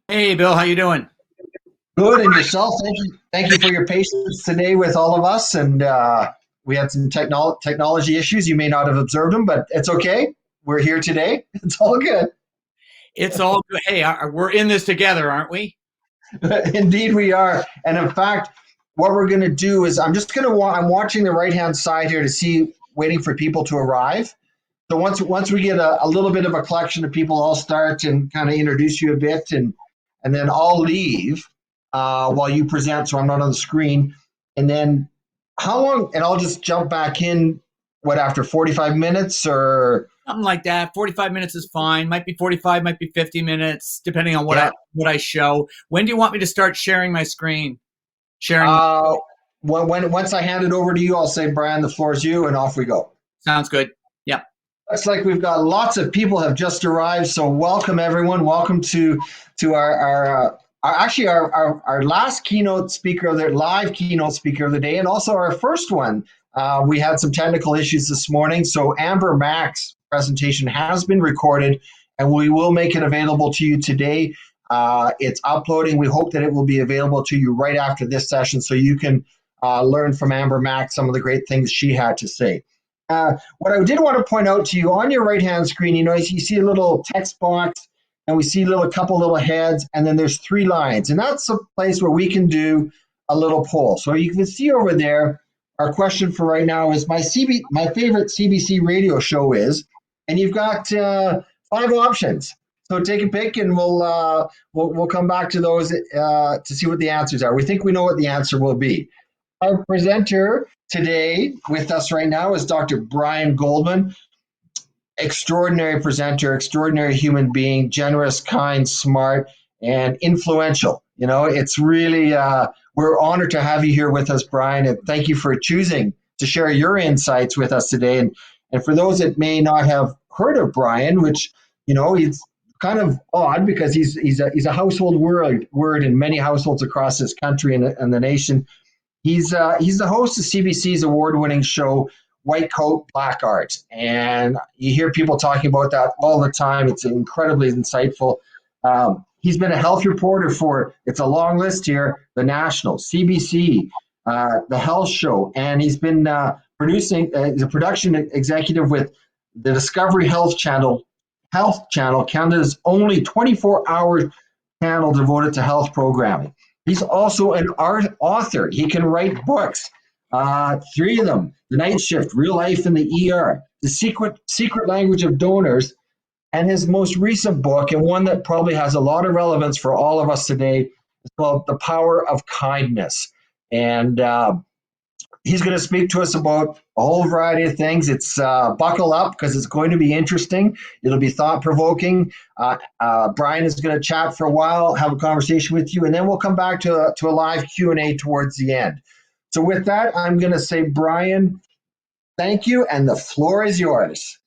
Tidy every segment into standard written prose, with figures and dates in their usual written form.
Hey, Bill, how you doing? Good, and yourself? Thank you for your patience today with all of us. And we had some technology issues. You may not have observed them, but it's okay. We're here today. It's all good. It's all good. Hey, we're in this together, aren't we? Indeed, we are. And in fact, what we're going to do is I'm watching the right hand side here to see, waiting for people to arrive. So once we get a little bit of a collection of people, I'll start and kind of introduce you a bit, and then I'll leave while you present, so I'm not on the screen. And then how long? And I'll just jump back in. What, after 45 minutes or? Something like that. 45 minutes is fine. Might be 45, might be 50 minutes, depending on Yeah. what I show. When do you want me to start sharing my screen? Sharing Uh, once I hand it over to you, I'll say, Brian, the floor is you, and off we go. sounds good. Yeah. Looks like we've got lots of people have just arrived. So welcome everyone. Welcome to our last keynote speaker of the live keynote speaker of the day, and also our first one. We had some technical issues this morning, so Amber Mack's presentation has been recorded, and we will make it available to you today. It's uploading. We hope that it will be available to you right after this session, so you can learn from Amber Mack some of the great things she had to say. What I did want to point out to you, on your right-hand screen, you see a little text box, and we see a couple little heads, and then there's three lines. And that's a place where we can do a little poll. So you can see over there, our question for right now is my favorite CBC radio show is, and you've got 5 options. So take a pick, and we'll come back to those to see what the answers are. We think we know what the answer will be. Our presenter today with us right now is Dr. Brian Goldman. Extraordinary presenter, extraordinary human being, generous, kind, smart, and influential. It's really, we're honored to have you here with us, Brian, and thank you for choosing to share your insights with us today. And for those that may not have heard of Brian, which, he's kind of odd because he's a household word in many households across this country and the nation. He's the host of CBC's award-winning show, White Coat, Black Art. And you hear people talking about that all the time. It's incredibly insightful. He's been a health reporter for, it's a long list here, The National, CBC, The Health Show, and he's been he's a production executive with the Discovery Health Channel, Canada's only 24-hour channel devoted to health programming. He's also an author. He can write books, 3 of them: The Night Shift, Real Life in the ER, The Secret Language of Donors, and his most recent book, and one that probably has a lot of relevance for all of us today, is called The Power of Kindness. And he's going to speak to us about a whole variety of things. It's buckle up because it's going to be interesting. It'll be thought-provoking. Brian is going to chat for a while, have a conversation with you, and then we'll come back to a live Q&A towards the end. So with that, I'm going to say, Brian, thank you, and the floor is yours.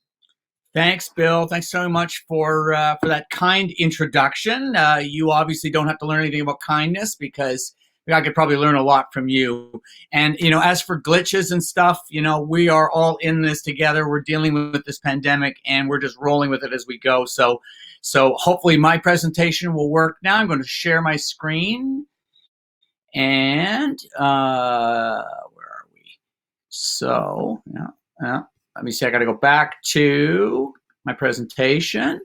Thanks, Bill. Thanks so much for that kind introduction. You obviously don't have to learn anything about kindness because I could probably learn a lot from you. And, as for glitches and stuff, we are all in this together. We're dealing with this pandemic and we're just rolling with it as we go. So hopefully my presentation will work now. I'm going to share my screen. And where are we? So, let me see. I got to go back to my presentation,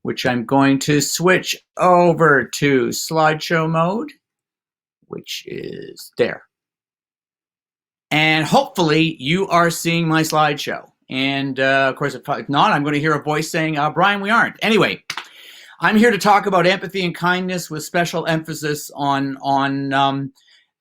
which I'm going to switch over to slideshow mode, which is there. And hopefully you are seeing my slideshow. And of course, if not, I'm going to hear a voice saying, Brian, we aren't. Anyway, I'm here to talk about empathy and kindness with special emphasis on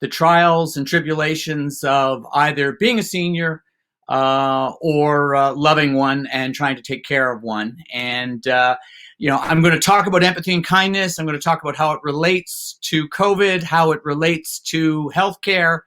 the trials and tribulations of either being a senior or loving one and trying to take care of one. And I'm going to talk about empathy and kindness. I'm going to talk about how it relates to COVID, how it relates to healthcare,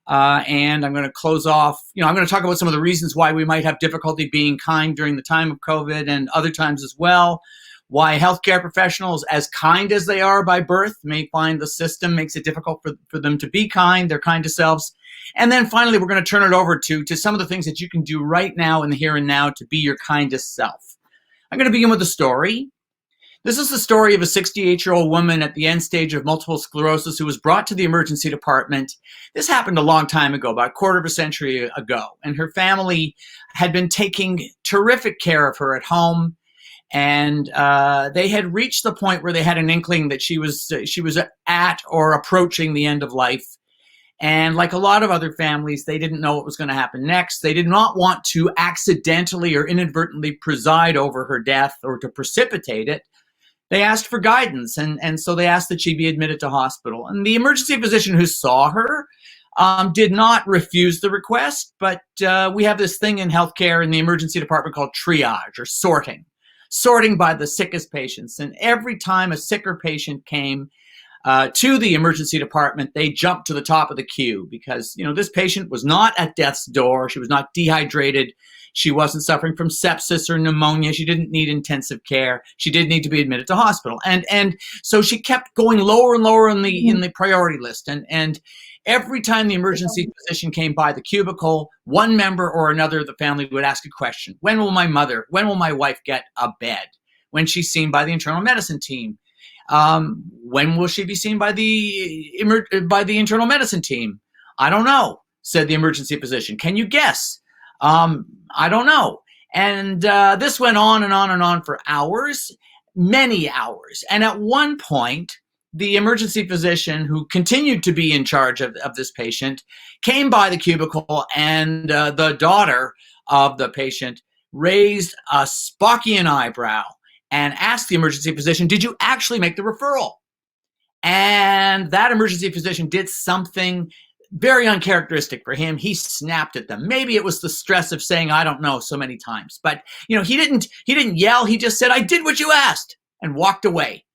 and I'm going to close off. I'm going to talk about some of the reasons why we might have difficulty being kind during the time of COVID and other times as well. Why healthcare professionals, as kind as they are by birth, may find the system makes it difficult for them to be kind, their kind to selves. And then finally, we're going to turn it over to some of the things that you can do right now in the here and now to be your kindest self. I'm going to begin with a story. This is the story of a 68-year-old woman at the end stage of multiple sclerosis who was brought to the emergency department. This happened a long time ago, about a quarter of a century ago, and her family had been taking terrific care of her at home. And they had reached the point where they had an inkling that she was at or approaching the end of life. And like a lot of other families, they didn't know what was going to happen next. They did not want to accidentally or inadvertently preside over her death or to precipitate it. They asked for guidance, and so they asked that she be admitted to hospital. And the emergency physician who saw her did not refuse the request, but we have this thing in healthcare in the emergency department called triage, or sorting by the sickest patients. And every time a sicker patient came to the emergency department, they jumped to the top of the queue because, this patient was not at death's door. She was not dehydrated. She wasn't suffering from sepsis or pneumonia. She didn't need intensive care. She did need to be admitted to hospital. And so she kept going lower and lower in the priority list. And every time the emergency physician came by the cubicle, one member or another of the family would ask a question. When will my wife get a bed? When she's seen by the internal medicine team? When will she be seen by the internal medicine team? I don't know, said the emergency physician. Can you guess? I don't know. And this went on and on and on for hours, many hours. And at one point, the emergency physician, who continued to be in charge of this patient, came by the cubicle, and the daughter of the patient raised a Spockian eyebrow and asked the emergency physician, did you actually make the referral? And that emergency physician did something very uncharacteristic for him. He snapped at them. Maybe it was the stress of saying, I don't know, so many times. But, he didn't yell. He just said, I did what you asked, and walked away.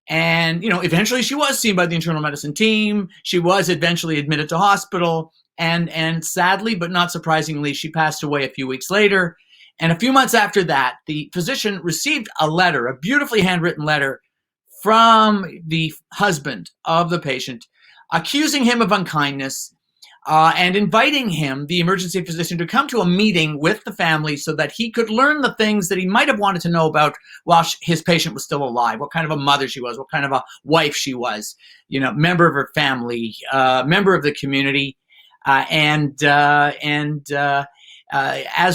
And, eventually she was seen by the internal medicine team. She was eventually admitted to hospital. And sadly, but not surprisingly, she passed away a few weeks later. And a few months after that, the physician received a letter, a beautifully handwritten letter from the husband of the patient, accusing him of unkindness and inviting him, the emergency physician, to come to a meeting with the family so that he could learn the things that he might have wanted to know about while his patient was still alive, what kind of a mother she was, what kind of a wife she was, member of her family, member of the community, as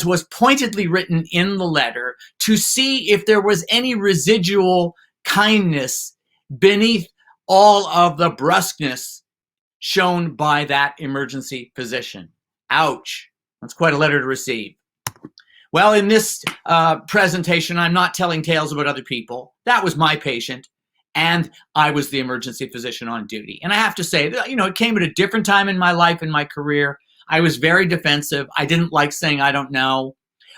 was pointedly written in the letter, to see if there was any residual kindness beneath all of the brusqueness shown by that emergency physician. Ouch. That's quite a letter to receive. Well, in this presentation, I'm not telling tales about other people. That was my patient, and I was the emergency physician on duty. And I have to say, it came at a different time in my life, in my career. I was very defensive. I didn't like saying I don't know.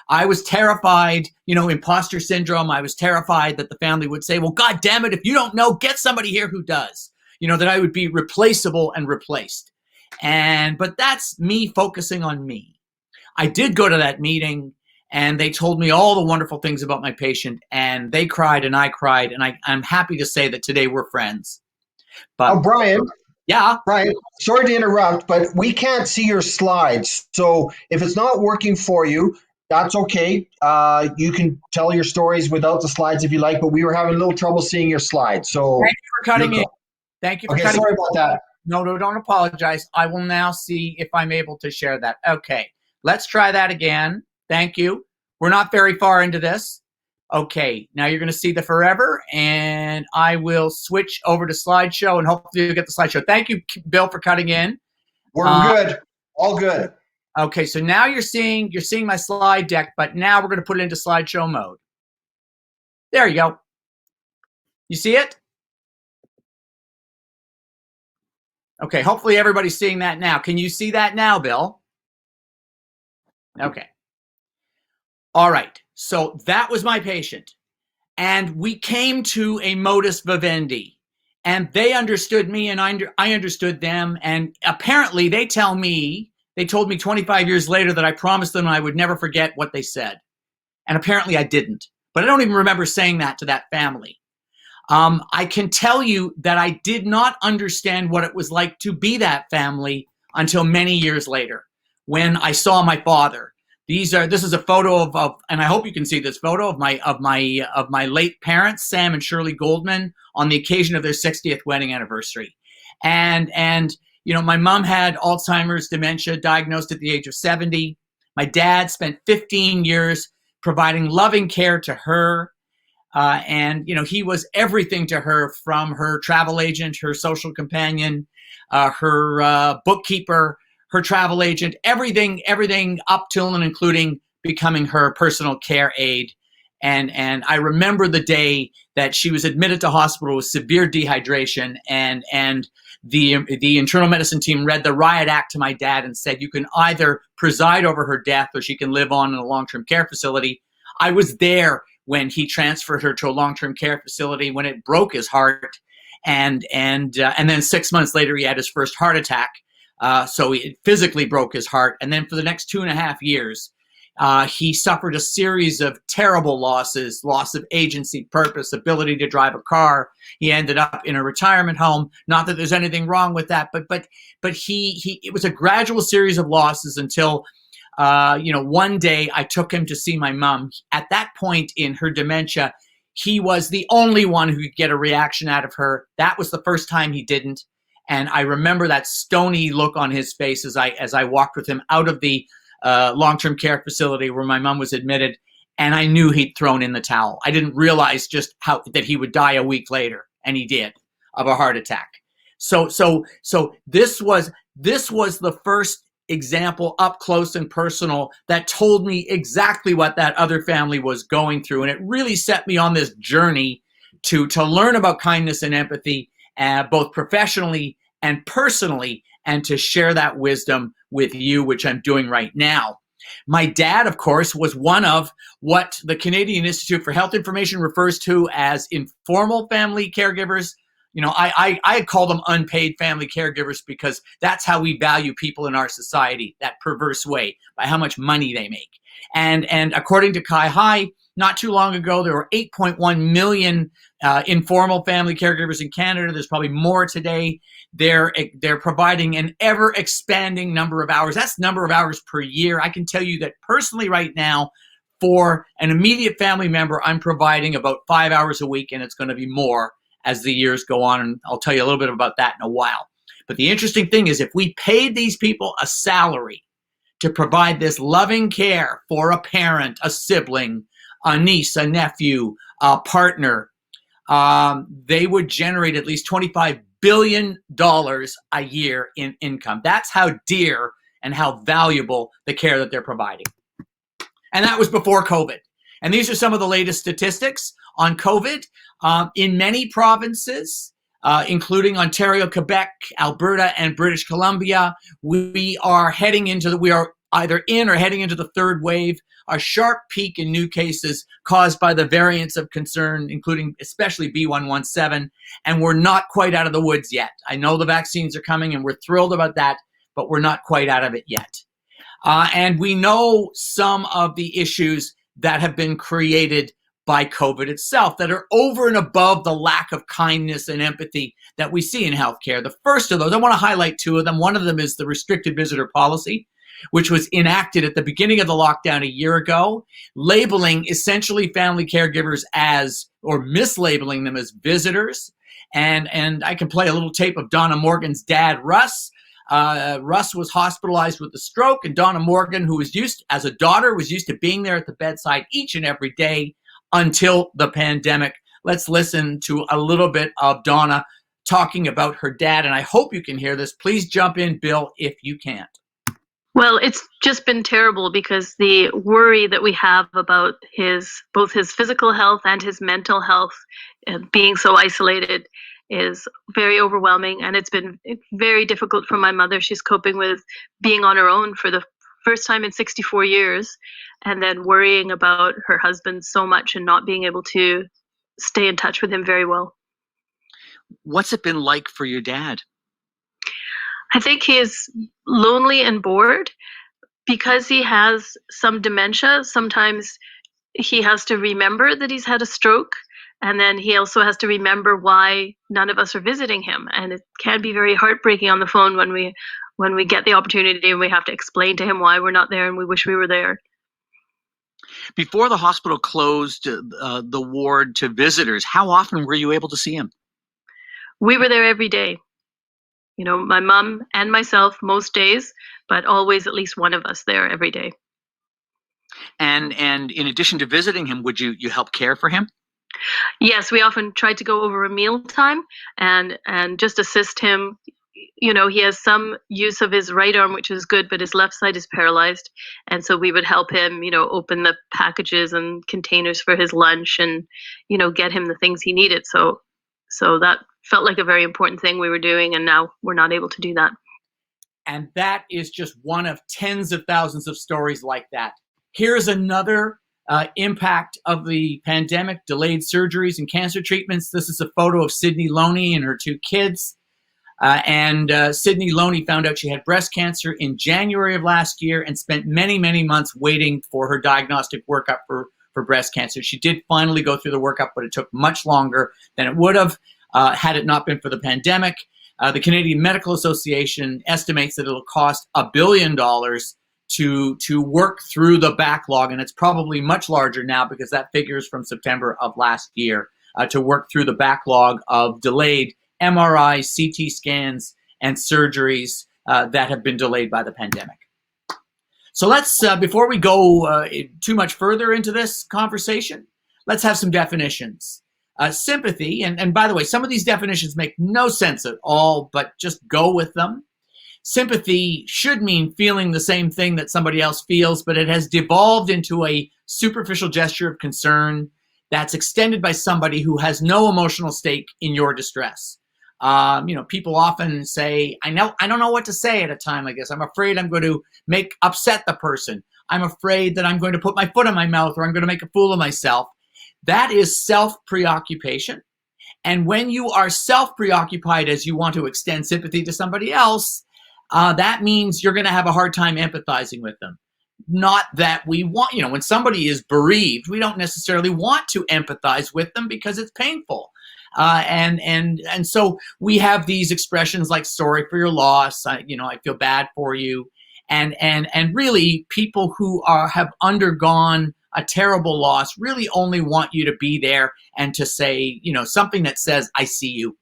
I was terrified, imposter syndrome. I was terrified that the family would say, well, God damn it, if you don't know, get somebody here who does. That I would be replaceable and replaced. But that's me focusing on me. I did go to that meeting, and they told me all the wonderful things about my patient, and they cried and I cried, and I'm happy to say that today we're friends. But Brian. Yeah. Brian, sorry to interrupt, but we can't see your slides. So if it's not working for you, that's okay. You can tell your stories without the slides if you like, but we were having a little trouble seeing your slides. So thank you for cutting in. Thank you for cutting in. Sorry about that. No, don't apologize. I will now see if I'm able to share that. Okay, let's try that again. Thank you. We're not very far into this. Okay, now you're going to see the forever, and I will switch over to slideshow, and hopefully you'll get the slideshow. Thank you, Bill, for cutting in. We're good. All good. Okay, so now you're seeing my slide deck, but now we're going to put it into slideshow mode. There you go. You see it? Okay, hopefully everybody's seeing that now. Can you see that now, Bill? Okay. All right. So that was my patient. And we came to a modus vivendi. And they understood me, and I understood them. And apparently they told me 25 years later that I promised them I would never forget what they said. And apparently I didn't. But I don't even remember saying that to that family. I can tell you that I did not understand what it was like to be that family until many years later, when I saw my father. This is a photo of, and I hope you can see this photo of my late parents, Sam and Shirley Goldman, on the occasion of their 60th wedding anniversary. And my mom had Alzheimer's dementia, diagnosed at the age of 70. My dad spent 15 years providing loving care to her. And he was everything to her, from her travel agent, her social companion, her bookkeeper, her travel agent, everything up till and including becoming her personal care aide. And I remember the day that she was admitted to hospital with severe dehydration, and the internal medicine team read the riot act to my dad and said, you can either preside over her death or she can live on in a long-term care facility. I was there when he transferred her to a long-term care facility, when it broke his heart. And then 6 months later, he had his first heart attack. So it physically broke his heart. And then for the next 2.5 years, he suffered a series of terrible losses: loss of agency, purpose, ability to drive a car. He ended up in a retirement home. Not that there's anything wrong with that, but it was a gradual series of losses until, one day I took him to see my mom. At that point in her dementia, he was the only one who could get a reaction out of her. That was the first time he didn't. And I remember that stony look on his face as I walked with him out of the long-term care facility where my mom was admitted, and I knew he'd thrown in the towel. I didn't realize just that he would die a week later, and he did, of a heart attack. So this was the first example up close and personal that told me exactly what that other family was going through, and it really set me on this journey to learn about kindness and empathy, both professionally and personally, and to share that wisdom with you, which I'm doing right now. My dad, of course, was one of what the Canadian Institute for Health Information refers to as informal family caregivers. I call them unpaid family caregivers because that's how we value people in our society, that perverse way, by how much money they make. And according to CIHI, not too long ago, there were 8.1 million informal family caregivers in Canada. There's probably more today. They're providing an ever expanding number of hours. That's number of hours per year. I can tell you that personally right now, for an immediate family member, I'm providing about 5 hours a week, and it's going to be more as the years go on. And I'll tell you a little bit about that in a while. But the interesting thing is, if we paid these people a salary to provide this loving care for a parent, a sibling, a niece, a nephew, a partner, they would generate at least $25 billion a year in income. That's how dear and how valuable the care that they're providing. And that was before COVID. And these are some of the latest statistics on COVID. In many provinces, including Ontario, Quebec, Alberta, and British Columbia, we are either in or heading into the third wave. A sharp peak in new cases caused by the variants of concern, including especially B117, and we're not quite out of the woods yet. I know the vaccines are coming, and we're thrilled about that, but we're not quite out of it yet. And we know some of the issues that have been created by COVID itself that are over and above the lack of kindness and empathy that we see in healthcare. The first of those, I want to highlight two of them. One of them is the restricted visitor policy, which was enacted at the beginning of the lockdown a year ago, labeling essentially family caregivers as, or mislabeling them as, visitors. And I can play a little tape of Donna Morgan's dad, Russ. Russ was hospitalized with a stroke, and Donna Morgan, who was used to being there at the bedside each and every day until the pandemic. Let's listen to a little bit of Donna talking about her dad, and I hope you can hear this. Please jump in, Bill, if you can't. Well, it's just been terrible because the worry that we have about both his physical health and his mental health being so isolated is very overwhelming, and it's been very difficult for my mother. She's coping with being on her own for the first time in 64 years, and then worrying about her husband so much and not being able to stay in touch with him very well. What's it been like for your dad? I think he is lonely and bored because he has some dementia. Sometimes he has to remember that he's had a stroke, and then he also has to remember why none of us are visiting him. And it can be very heartbreaking on the phone when we get the opportunity and we have to explain to him why we're not there and we wish we were there. Before the hospital closed the ward to visitors, how often were you able to see him? We were there every day. You know, my mom and myself most days, but always at least one of us there every day. And in addition to visiting him, would you help care for him? Yes, we often tried to go over a meal time and just assist him. You know, he has some use of his right arm, which is good, but his left side is paralyzed. And so we would help him, you know, open the packages and containers for his lunch and, you know, get him the things he needed. So that felt like a very important thing we were doing, and now we're not able to do that. And that is just one of tens of thousands of stories like that. Here's another impact of the pandemic: delayed surgeries and cancer treatments. This is a photo of Sydney Loney and her two kids. Sydney Loney found out she had breast cancer in January of last year and spent many, many months waiting for her diagnostic workup for breast cancer. She did finally go through the workup, but it took much longer than it would have had it not been for the pandemic. The Canadian Medical Association estimates that it'll cost $1 billion to work through the backlog, and it's probably much larger now because that figure is from September of last year, to work through the backlog of delayed MRI, CT scans, and surgeries that have been delayed by the pandemic. So let's, before we go too much further into this conversation, let's have some definitions. Sympathy, and by the way, some of these definitions make no sense at all, but just go with them. Sympathy should mean feeling the same thing that somebody else feels, but it has devolved into a superficial gesture of concern that's extended by somebody who has no emotional stake in your distress. You know, people often say, I don't know what to say at a time like this. I'm afraid I'm going to upset the person. I'm afraid that I'm going to put my foot in my mouth, or I'm going to make a fool of myself. That is self-preoccupation. And when you are self-preoccupied as you want to extend sympathy to somebody else, that means you're going to have a hard time empathizing with them. Not that we want, you know, when somebody is bereaved, we don't necessarily want to empathize with them because it's painful. And so we have these expressions like sorry for your loss, I feel bad for you. And really people who have undergone a terrible loss really only want you to be there and to say, you know, something that says, I see you.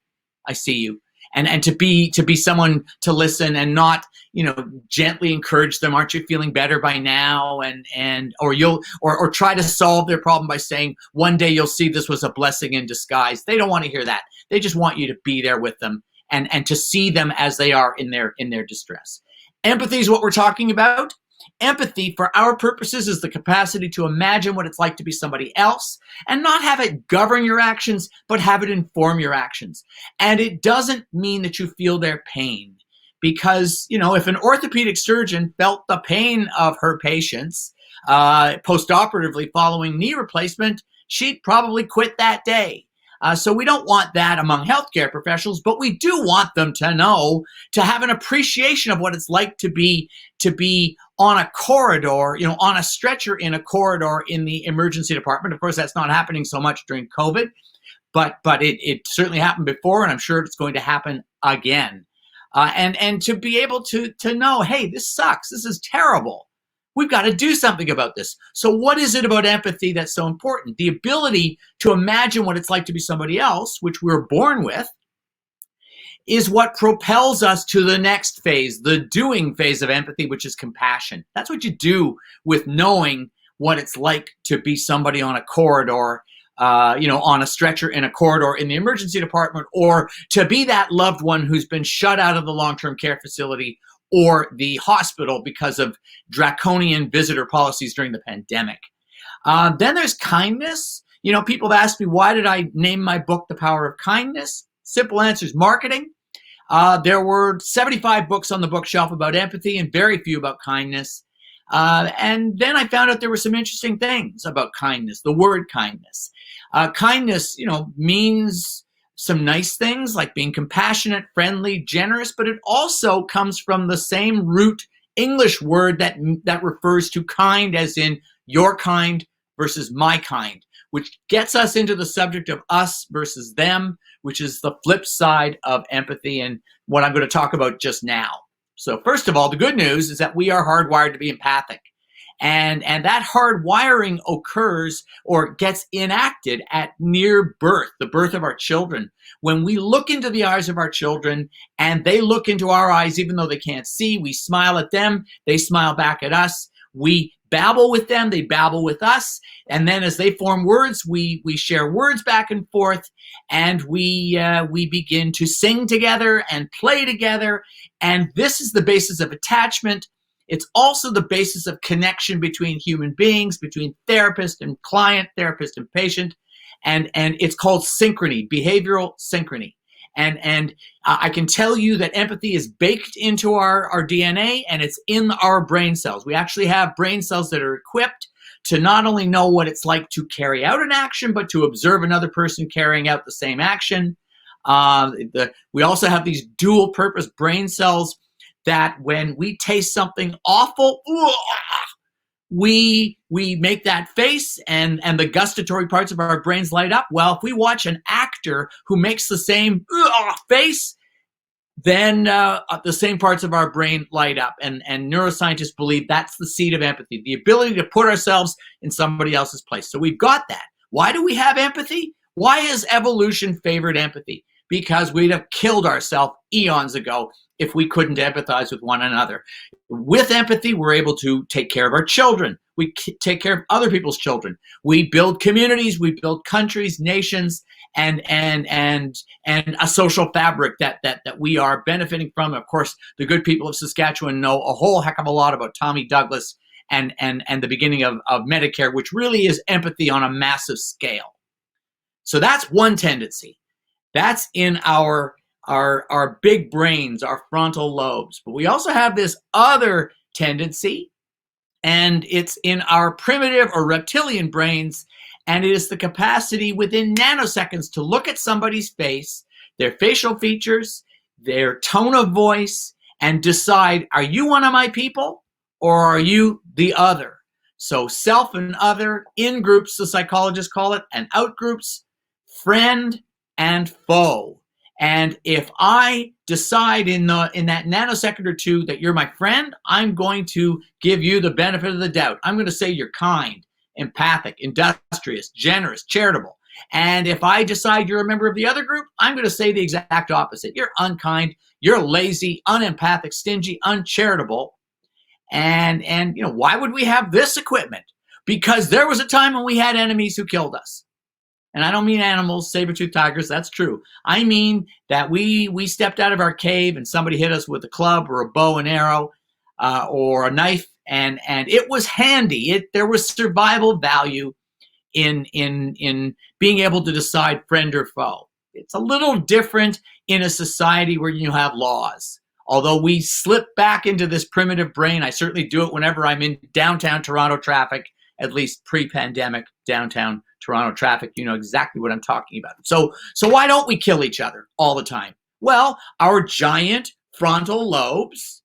And to be someone to listen and not, you know, gently encourage them. Aren't you feeling better by now? Or try to solve their problem by saying, one day you'll see this was a blessing in disguise. They don't want to hear that. They just want you to be there with them and to see them as they are in their distress. Empathy is what we're talking about. Empathy, for our purposes, is the capacity to imagine what it's like to be somebody else and not have it govern your actions, but have it inform your actions. And it doesn't mean that you feel their pain, because, you know, if an orthopedic surgeon felt the pain of her patients postoperatively following knee replacement, she'd probably quit that day. So we don't want that among healthcare professionals, but we do want them to have an appreciation of what it's like to be on a corridor, you know, on a stretcher in a corridor in the emergency department. Of course, that's not happening so much during COVID, but it certainly happened before, and I'm sure it's going to happen again. And to be able to know, hey, this sucks. This is terrible. We've got to do something about this. So what is it about empathy that's so important? The ability to imagine what it's like to be somebody else, which we're born with, is what propels us to the next phase, the doing phase of empathy, which is compassion. That's what you do with knowing what it's like to be somebody on a corridor, on a stretcher in a corridor in the emergency department, or to be that loved one who's been shut out of the long-term care facility or the hospital because of draconian visitor policies during the pandemic. Then there's kindness. You know, people have asked me, why did I name my book The Power of Kindness? Simple answer is marketing. There were 75 books on the bookshelf about empathy and very few about kindness. And then I found out there were some interesting things about kindness, the word kindness. Kindness, means some nice things like being compassionate, friendly, generous, but it also comes from the same root English word that refers to kind, as in your kind versus my kind, which gets us into the subject of us versus them, which is the flip side of empathy and what I'm going to talk about just now. So first of all, the good news is that we are hardwired to be empathic. And that hard wiring occurs or gets enacted at near birth, the birth of our children. When we look into the eyes of our children and they look into our eyes, even though they can't see, we smile at them, they smile back at us. We babble with them, they babble with us. And then as they form words, we share words back and forth, and we begin to sing together and play together. And this is the basis of attachment. It's also the basis of connection between human beings, between therapist and client, therapist and patient. And it's called synchrony, behavioral synchrony. And I can tell you that empathy is baked into our DNA, and it's in our brain cells. We actually have brain cells that are equipped to not only know what it's like to carry out an action, but to observe another person carrying out the same action. We also have these dual purpose brain cells that when we taste something awful, we make that face and the gustatory parts of our brains light up. Well, if we watch an actor who makes the same face, then the same parts of our brain light up. And neuroscientists believe that's the seed of empathy, the ability to put ourselves in somebody else's place. So we've got that. Why do we have empathy? Why has evolution favored empathy? Because we'd have killed ourselves eons ago if we couldn't empathize with one another. With empathy, we're able to take care of our children. We take care of other people's children. We build communities, we build countries, nations, and a social fabric that we are benefiting from. Of course, the good people of Saskatchewan know a whole heck of a lot about Tommy Douglas and the beginning of Medicare, which really is empathy on a massive scale. So that's one tendency. That's in our big brains, our frontal lobes. But we also have this other tendency, and it's in our primitive or reptilian brains, and it is the capacity within nanoseconds to look at somebody's face, their facial features, their tone of voice, and decide, are you one of my people or are you the other? So self and other, in groups, the psychologists call it, and out groups, friend and foe. And if I decide in that nanosecond or two that you're my friend, I'm going to give you the benefit of the doubt. I'm going to say you're kind, empathic, industrious, generous, charitable. And if I decide you're a member of the other group, I'm going to say the exact opposite. You're unkind, you're lazy, unempathic, stingy, uncharitable. And why would we have this equipment? Because there was a time when we had enemies who killed us. And I don't mean animals, saber-toothed tigers, that's true. I mean that we stepped out of our cave and somebody hit us with a club or a bow and arrow or a knife, and it was handy. There was survival value in being able to decide friend or foe. It's a little different in a society where you have laws. Although we slip back into this primitive brain, I certainly do it whenever I'm in downtown Toronto traffic, at least pre-pandemic downtown Toronto traffic. You know exactly what I'm talking about. So why don't we kill each other all the time? Well, our giant frontal lobes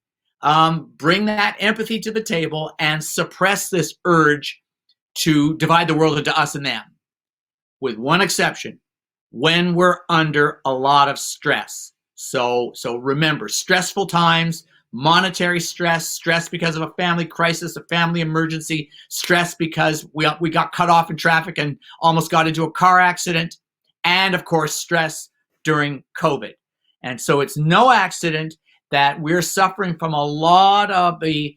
bring that empathy to the table and suppress this urge to divide the world into us and them, with one exception: when we're under a lot of stress. So remember, stressful times, monetary stress because of a family crisis, a family emergency, stress because we got cut off in traffic and almost got into a car accident, and of course stress during COVID. And so it's no accident that we're suffering from a lot of the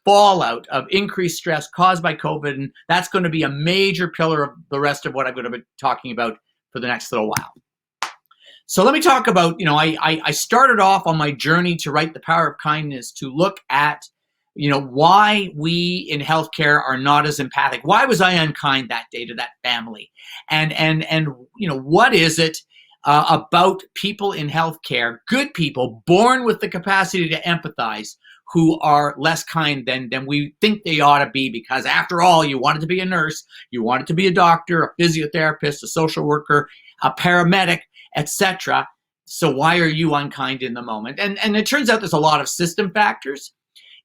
fallout of increased stress caused by COVID, and that's going to be a major pillar of the rest of what I'm going to be talking about for the next little while. So let me talk about, I started off on my journey to write The Power of Kindness to look at, why we in healthcare are not as empathic. Why was I unkind that day to that family? And what is it about people in healthcare, good people born with the capacity to empathize, who are less kind than we think they ought to be? Because after all, you wanted to be a nurse, you wanted to be a doctor, a physiotherapist, a social worker, a paramedic, etc. So why are you unkind in the moment? And it turns out there's a lot of system factors.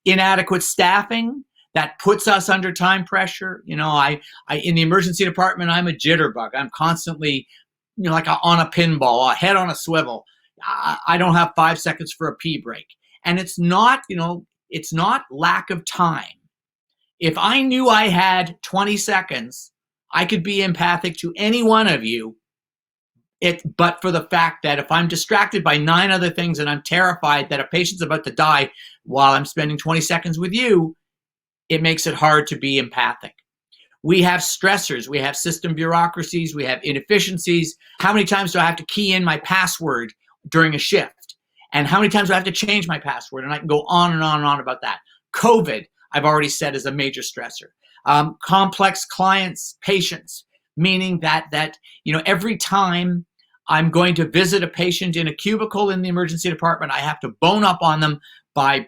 Inadequate staffing that puts us under time pressure. I in the emergency department, I'm a jitterbug. I'm constantly, like on a pinball, a head on a swivel. I don't have 5 seconds for a pee break. And it's not lack of time. If I knew I had 20 seconds, I could be empathic to any one of you. But for the fact that if I'm distracted by 9 other things and I'm terrified that a patient's about to die while I'm spending 20 seconds with you, it makes it hard to be empathic. We have stressors, we have system bureaucracies, we have inefficiencies. How many times do I have to key in my password during a shift? And how many times do I have to change my password? And I can go on and on and on about that. COVID, I've already said, is a major stressor. Complex clients, patients, meaning that every time I'm going to visit a patient in a cubicle in the emergency department, I have to bone up on them by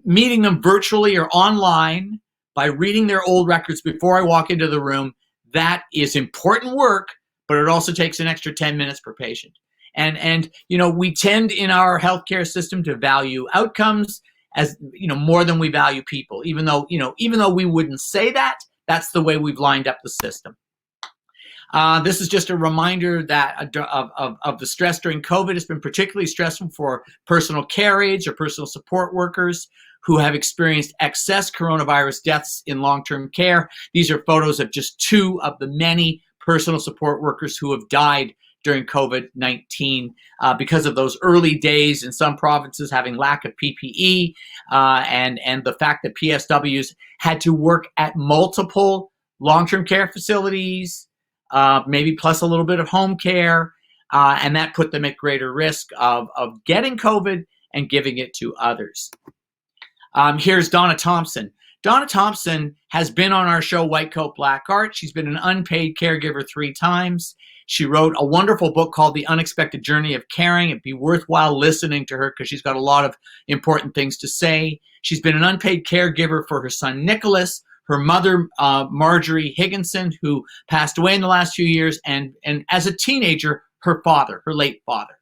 meeting them virtually or online, by reading their old records before I walk into the room. That is important work, but it also takes an extra 10 minutes per patient. And we tend in our healthcare system to value outcomes as more than we value people, even though we wouldn't say that. That's the way we've lined up the system. This is just a reminder that of the stress during COVID. It's been particularly stressful for personal care aides or personal support workers who have experienced excess coronavirus deaths in long-term care. These are photos of just 2 of the many personal support workers who have died during COVID-19 because of those early days in some provinces having lack of PPE and the fact that PSWs had to work at multiple long-term care facilities, maybe plus a little bit of home care, and that put them at greater risk of getting COVID and giving it to others. Here's Donna Thompson. Donna Thompson has been on our show, White Coat, Black Art. She's been an unpaid caregiver 3 times. She wrote a wonderful book called The Unexpected Journey of Caring. It'd be worthwhile listening to her because she's got a lot of important things to say. She's been an unpaid caregiver for her son, Nicholas, her mother, Marjorie Higginson, who passed away in the last few years, and as a teenager, her father, her late father.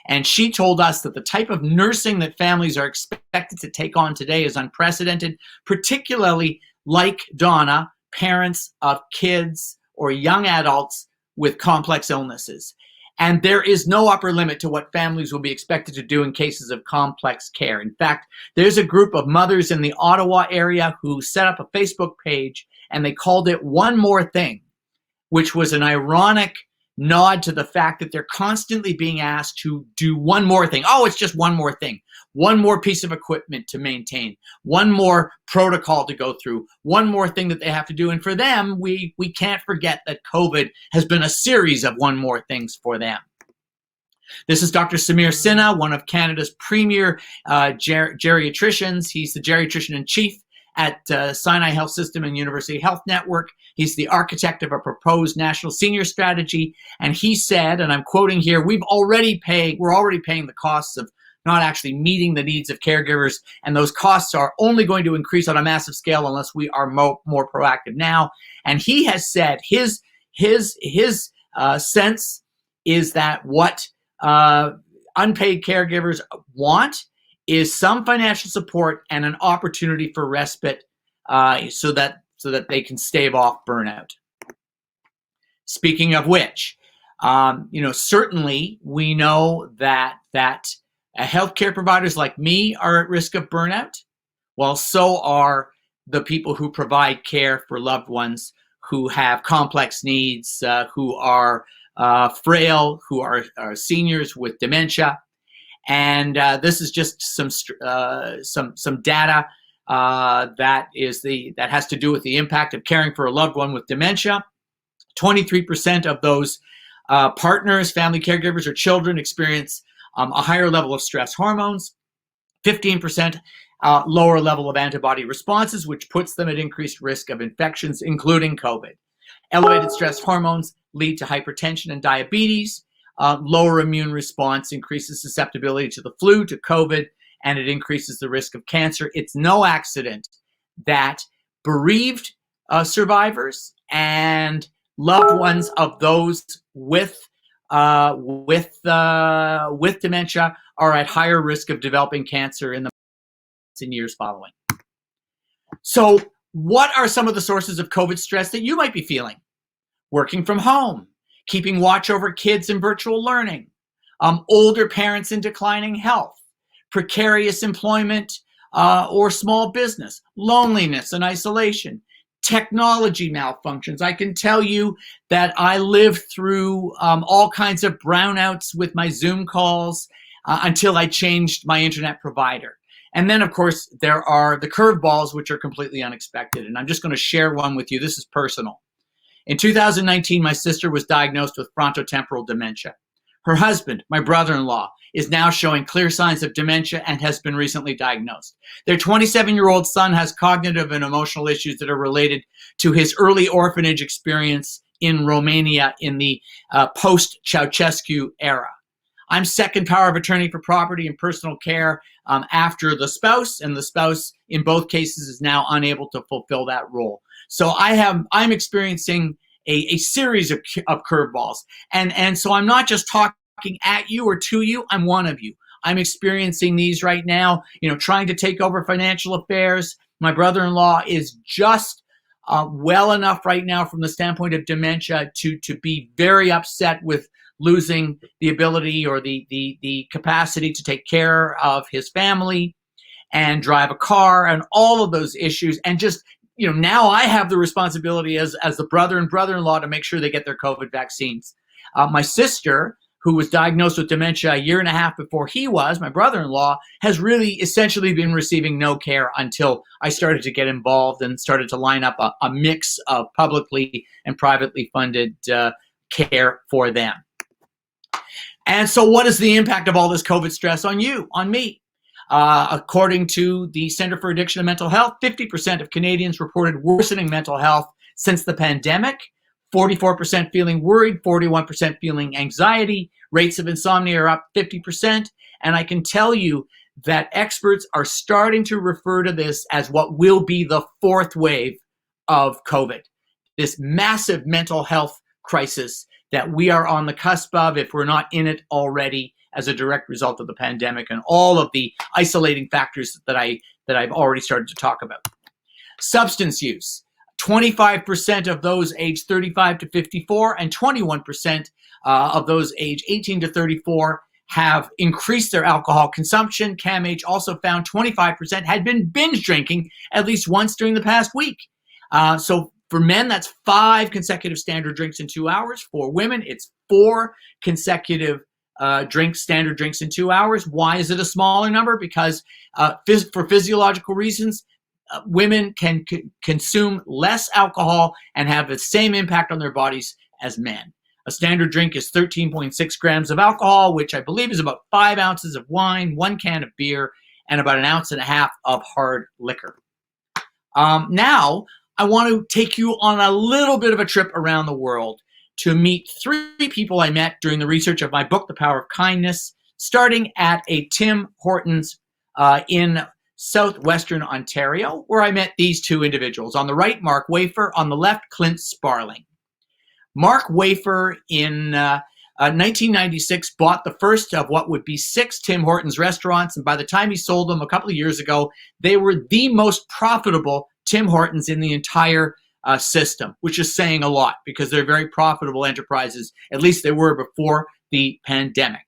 And she told us that the type of nursing that families are expected to take on today is unprecedented, particularly like Donna, parents of kids or young adults with complex illnesses. And there is no upper limit to what families will be expected to do in cases of complex care. In fact, there's a group of mothers in the Ottawa area who set up a Facebook page and they called it One More Thing, which was an ironic nod to the fact that they're constantly being asked to do one more thing. Oh, it's just one more thing. One more piece of equipment to maintain. One more protocol to go through. One more thing that they have to do. And for them, we can't forget that COVID has been a series of one more things for them. This is Dr. Samir Sinha, one of Canada's premier geriatricians. He's the geriatrician in chief at Sinai Health System and University Health Network. He's the architect of a proposed national senior strategy. And he said, and I'm quoting here, we're already paying the costs of not actually meeting the needs of caregivers. And those costs are only going to increase on a massive scale unless we are more proactive now. And he has said his sense is that what unpaid caregivers want is some financial support and an opportunity for respite so that they can stave off burnout. Speaking of which, certainly we know that healthcare providers like me are at risk of burnout, while so are the people who provide care for loved ones who have complex needs, who are frail, who are seniors with dementia. And this is just some data that has to do with the impact of caring for a loved one with dementia. 23% of those partners, family caregivers, or children experience a higher level of stress hormones. 15% lower level of antibody responses, which puts them at increased risk of infections, including COVID. Elevated stress hormones lead to hypertension and diabetes. Lower immune response increases susceptibility to the flu, to COVID, and it increases the risk of cancer. It's no accident that bereaved survivors and loved ones of those with dementia are at higher risk of developing cancer in the months and years following. So, what are some of the sources of COVID stress that you might be feeling? Working from home, keeping watch over kids in virtual learning, older parents in declining health, precarious employment, or small business, loneliness and isolation, technology malfunctions. I can tell you that I lived through all kinds of brownouts with my Zoom calls until I changed my internet provider. And then, of course, there are the curveballs, which are completely unexpected. And I'm just going to share one with you. This is personal. In 2019, my sister was diagnosed with frontotemporal dementia. Her husband, my brother-in-law, is now showing clear signs of dementia and has been recently diagnosed. Their 27-year-old son has cognitive and emotional issues that are related to his early orphanage experience in Romania in the post-Ceausescu era. I'm second power of attorney for property and personal care after the spouse, and the spouse in both cases is now unable to fulfill that role. So I'm experiencing a series of curveballs. And so I'm not just talking at you or to you, I'm one of you. I'm experiencing these right now, trying to take over financial affairs. My brother-in-law is just well enough right now from the standpoint of dementia to be very upset with losing the ability or the capacity to take care of his family and drive a car and all of those issues. And just, now I have the responsibility as the brother and brother-in-law to make sure they get their COVID vaccines. My sister, who was diagnosed with dementia a year and a half before he was, my brother-in-law, has really essentially been receiving no care until I started to get involved and started to line up a mix of publicly and privately funded care for them. And so what is the impact of all this COVID stress on you, on me? According to the Center for Addiction and Mental Health, 50% of Canadians reported worsening mental health since the pandemic, 44% feeling worried, 41% feeling anxiety. Rates of insomnia are up 50%. And I can tell you that experts are starting to refer to this as what will be the fourth wave of COVID, this massive mental health crisis that we are on the cusp of if we're not in it already as a direct result of the pandemic and all of the isolating factors that I've already started to talk about. Substance use. 25% of those aged 35 to 54 and 21% of those aged 18 to 34 have increased their alcohol consumption. CAMH also found 25% had been binge drinking at least once during the past week. So for men, that's 5 consecutive standard drinks in 2 hours. For women, it's 4 consecutive standard drinks in 2 hours. Why is it a smaller number? Because for physiological reasons, women can consume less alcohol and have the same impact on their bodies as men. A standard drink is 13.6 grams of alcohol, which I believe is about 5 ounces of wine, 1 can of beer, and about 1.5 ounces of hard liquor. Now, I want to take you on a little bit of a trip around the world to meet 3 people I met during the research of my book, The Power of Kindness, starting at a Tim Hortons in southwestern Ontario, where I met these 2 individuals. On the right, Mark Wafer. On the left, Clint Sparling. Mark Wafer in 1996 bought the first of what would be 6 Tim Hortons restaurants, and by the time he sold them a couple of years ago, they were the most profitable Tim Hortons in the entire system, which is saying a lot because they're very profitable enterprises. At least they were before the pandemic.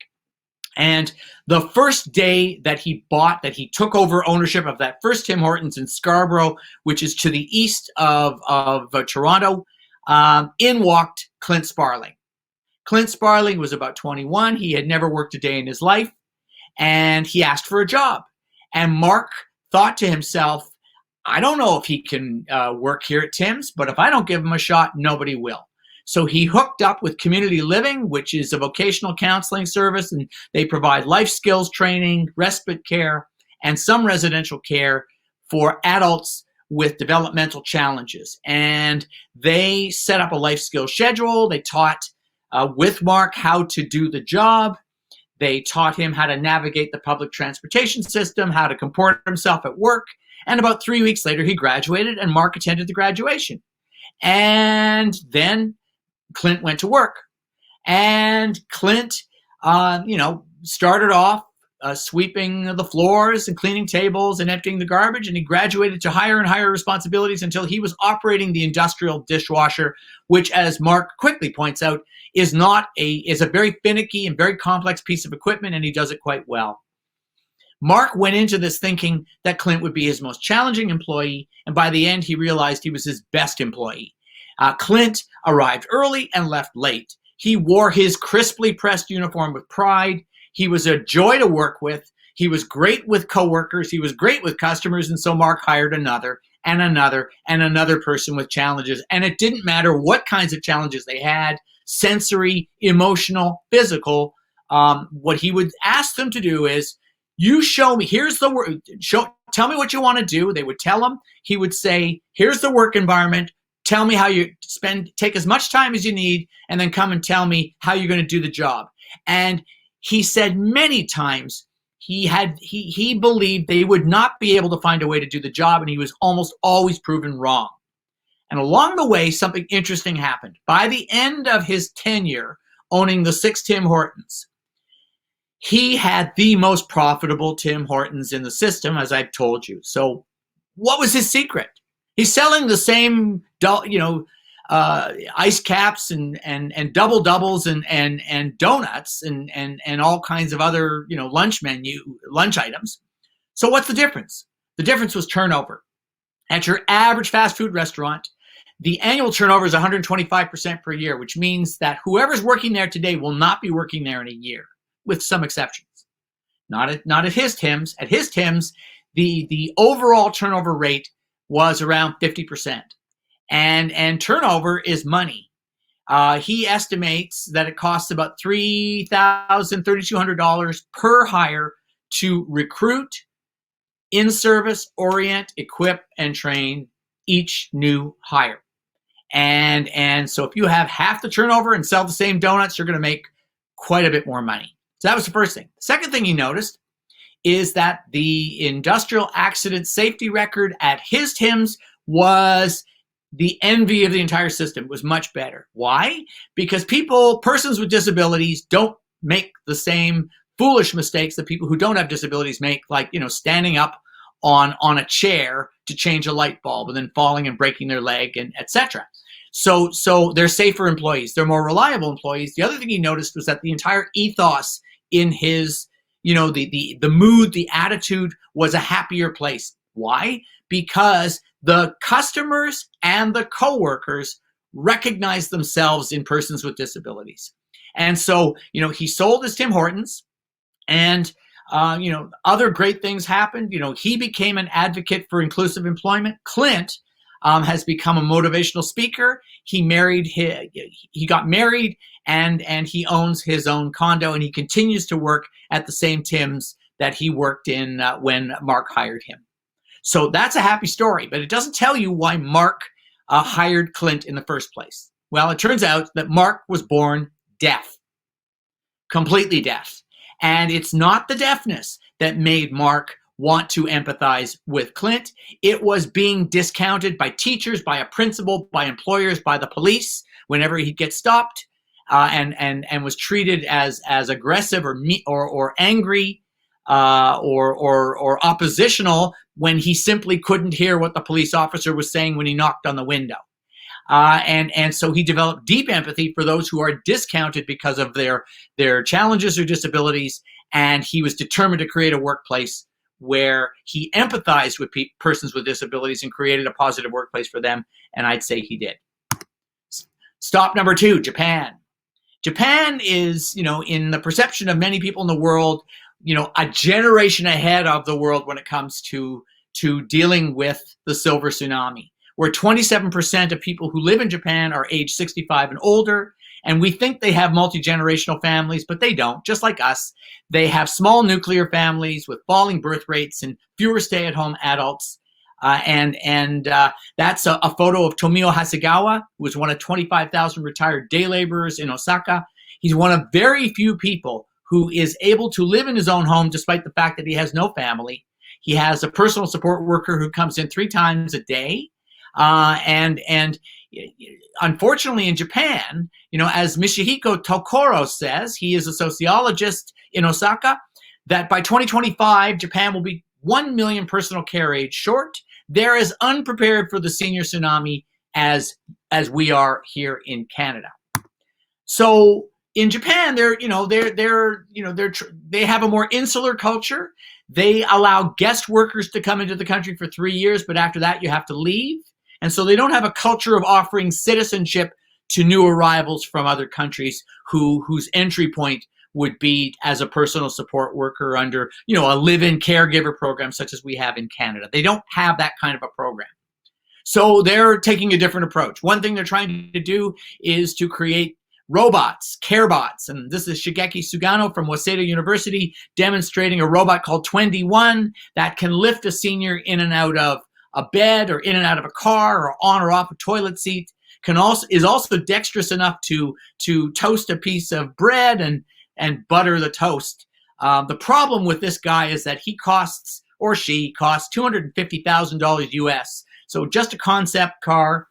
And the first day that he took over ownership of that first Tim Hortons in Scarborough, which is to the east of Toronto, in walked Clint Sparling. Clint Sparling was about 21. He had never worked a day in his life, and he asked for a job. And Mark thought to himself, I don't know if he can work here at Tim's, but if I don't give him a shot, nobody will. So he hooked up with Community Living, which is a vocational counseling service, and they provide life skills training, respite care, and some residential care for adults with developmental challenges. And they set up a life skills schedule. They taught with Mark how to do the job. They taught him how to navigate the public transportation system, how to comport himself at work. And about 3 weeks later, he graduated, and Mark attended the graduation. And then Clint went to work. And Clint, started off sweeping the floors and cleaning tables and emptying the garbage. And he graduated to higher and higher responsibilities until he was operating the industrial dishwasher, which, as Mark quickly points out, is a very finicky and very complex piece of equipment, and he does it quite well. Mark went into this thinking that Clint would be his most challenging employee, and by the end, he realized he was his best employee. Clint arrived early and left late. He wore his crisply pressed uniform with pride. He was a joy to work with. He was great with coworkers. He was great with customers, and so Mark hired another and another and another person with challenges, and it didn't matter what kinds of challenges they had, sensory, emotional, physical. What he would ask them to do is, you show me, here's the work, tell me what you want to do. They would tell him. He would say, here's the work environment. Tell me how you take as much time as you need, and then come and tell me how you're going to do the job. And he said many times he believed they would not be able to find a way to do the job, and he was almost always proven wrong. And along the way, something interesting happened. By the end of his tenure owning the 6 Tim Hortons, he had the most profitable Tim Hortons in the system, as I've told you. So what was his secret? He's selling the same, ice caps and double doubles and donuts and all kinds of other, lunch items. So what's the difference? The difference was turnover. At your average fast food restaurant, the annual turnover is 125% per year, which means that whoever's working there today will not be working there in a year, with some exceptions. Not at his Tim's. At his Tim's, the overall turnover rate was around 50%. And turnover is money. He estimates that it costs about $3,200 per hire to recruit, in-service, orient, equip, and train each new hire. And so if you have half the turnover and sell the same donuts, you're going to make quite a bit more money. So that was the first thing. The second thing he noticed is that the industrial accident safety record at his Tim's was the envy of the entire system. It was much better. Why? Because persons with disabilities don't make the same foolish mistakes that people who don't have disabilities make, like, standing up on a chair to change a light bulb and then falling and breaking their leg, and etc. So they're safer employees. They're more reliable employees. The other thing he noticed was that the entire ethos in his, the mood, the attitude was a happier place. Why? Because the customers and the coworkers recognize themselves in persons with disabilities. And so, he sold his Tim Hortons, and, other great things happened. He became an advocate for inclusive employment. Clint has become a motivational speaker. He got married, and he owns his own condo, and he continues to work at the same Tim's that he worked in when Mark hired him. So that's a happy story, but it doesn't tell you why Mark hired Clint in the first place. Well, it turns out that Mark was born deaf, completely deaf. And it's not the deafness that made Mark want to empathize with Clint. It was being discounted by teachers, by a principal, by employers, by the police whenever he'd get stopped, and was treated as aggressive or angry or oppositional when he simply couldn't hear what the police officer was saying when he knocked on the window. And so he developed deep empathy for those who are discounted because of their challenges or disabilities, and he was determined to create a workplace where he empathized with persons with disabilities and created a positive workplace for them, and I'd say he did. Stop number 2, Japan. Japan is, in the perception of many people in the world, a generation ahead of the world when it comes to dealing with the silver tsunami, where 27% of people who live in Japan are age 65 and older. And we think they have multi-generational families, but they don't. Just like us, they have small nuclear families with falling birth rates and fewer stay-at-home adults. And that's a photo of Tomio Hasegawa, who was one of 25,000 retired day laborers in Osaka. He's one of very few people who is able to live in his own home despite the fact that he has no family. He has a personal support worker who comes in 3 times a day. And unfortunately in Japan, as Michihiko Tokoro says, he is a sociologist in Osaka, that by 2025, Japan will be 1 million personal care aides short. They're as unprepared for the senior tsunami as we are here in Canada. So in Japan, they have a more insular culture. They allow guest workers to come into the country for 3 years, but after that you have to leave. And so they don't have a culture of offering citizenship to new arrivals from other countries whose entry point would be as a personal support worker under, a live-in caregiver program such as we have in Canada. They don't have that kind of a program. So they're taking a different approach. One thing they're trying to do is to create robots, care bots. And this is Shigeki Sugano from Waseda University demonstrating a robot called 21 that can lift a senior in and out of a bed or in and out of a car or on or off a toilet seat. Is also dexterous enough to toast a piece of bread and butter the toast. The problem with this guy is that he costs, or she costs, $250,000 US. So just a concept car,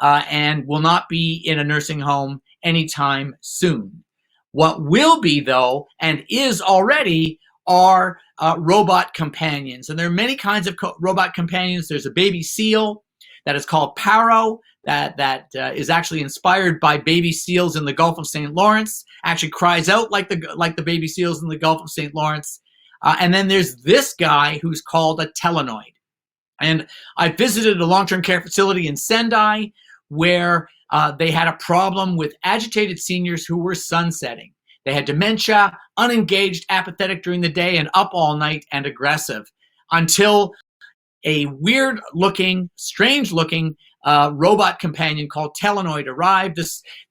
and will not be in a nursing home anytime soon. What will be, though, and is already, are robot companions. And there are many kinds of robot companions. There's a baby seal that is called Paro, that is actually inspired by baby seals in the Gulf of St. Lawrence, actually cries out like the baby seals in the Gulf of St. Lawrence. And then there's this guy who's called a telenoid. And I visited a long-term care facility in Sendai where they had a problem with agitated seniors who were sunsetting. They had dementia, unengaged, apathetic during the day, and up all night and aggressive, until a weird-looking, strange-looking robot companion called Telenoid arrived.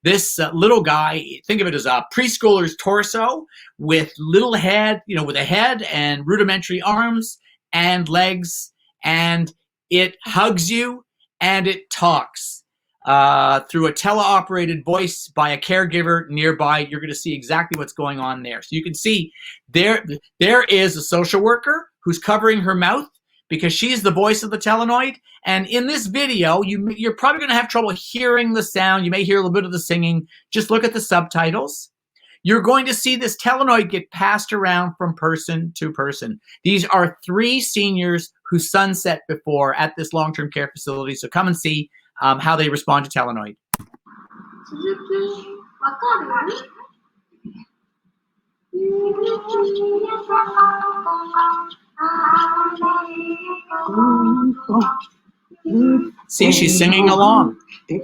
This little guy, think of it as a preschooler's torso with little head, with a head and rudimentary arms and legs, and it hugs you and it talks. Through a teleoperated voice by a caregiver nearby. You're going to see exactly what's going on there. So you can see there is a social worker who's covering her mouth because she's the voice of the telenoid. And in this video, you're probably going to have trouble hearing the sound. You may hear a little bit of the singing. Just look at the subtitles. You're going to see this telenoid get passed around from person to person. These are 3 seniors who sunset before at this long-term care facility. So come and see how they respond to telenoid. See, she's singing along. And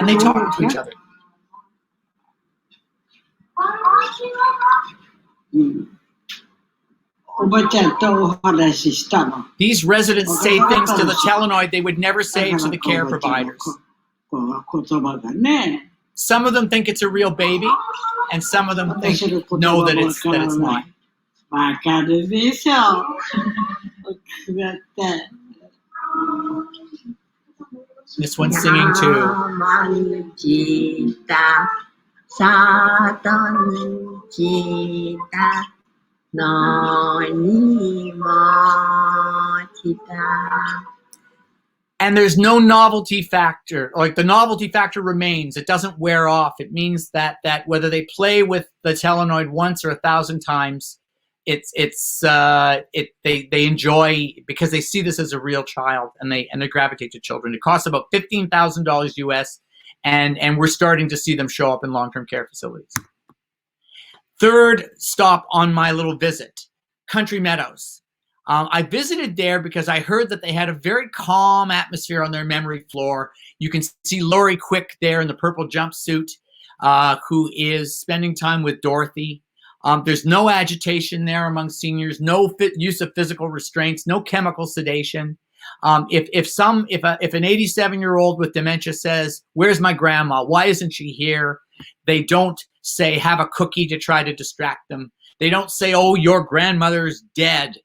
they talk to each other. These residents say things to the telenoid they would never say to the care providers. Some of them think it's a real baby, and some of them know that it's not. This one's singing too. And there's no novelty factor. Like, the novelty factor remains. It doesn't wear off. It means that whether they play with the telenoid once or 1,000 times, they enjoy, because they see this as a real child, and they gravitate to children. It costs about $15,000 US, and we're starting to see them show up in long-term care facilities. Third stop on my little visit, Country Meadows. I visited there because I heard that they had a very calm atmosphere on their memory floor. You can see Lori Quick there in the purple jumpsuit, who is spending time with Dorothy. There's no agitation there among seniors, no use of physical restraints, no chemical sedation. If an 87-year-old with dementia says, "Where's my grandma? Why isn't she here?" They don't say, "Have a cookie," to try to distract them. They don't say, "Oh, your grandmother's dead,"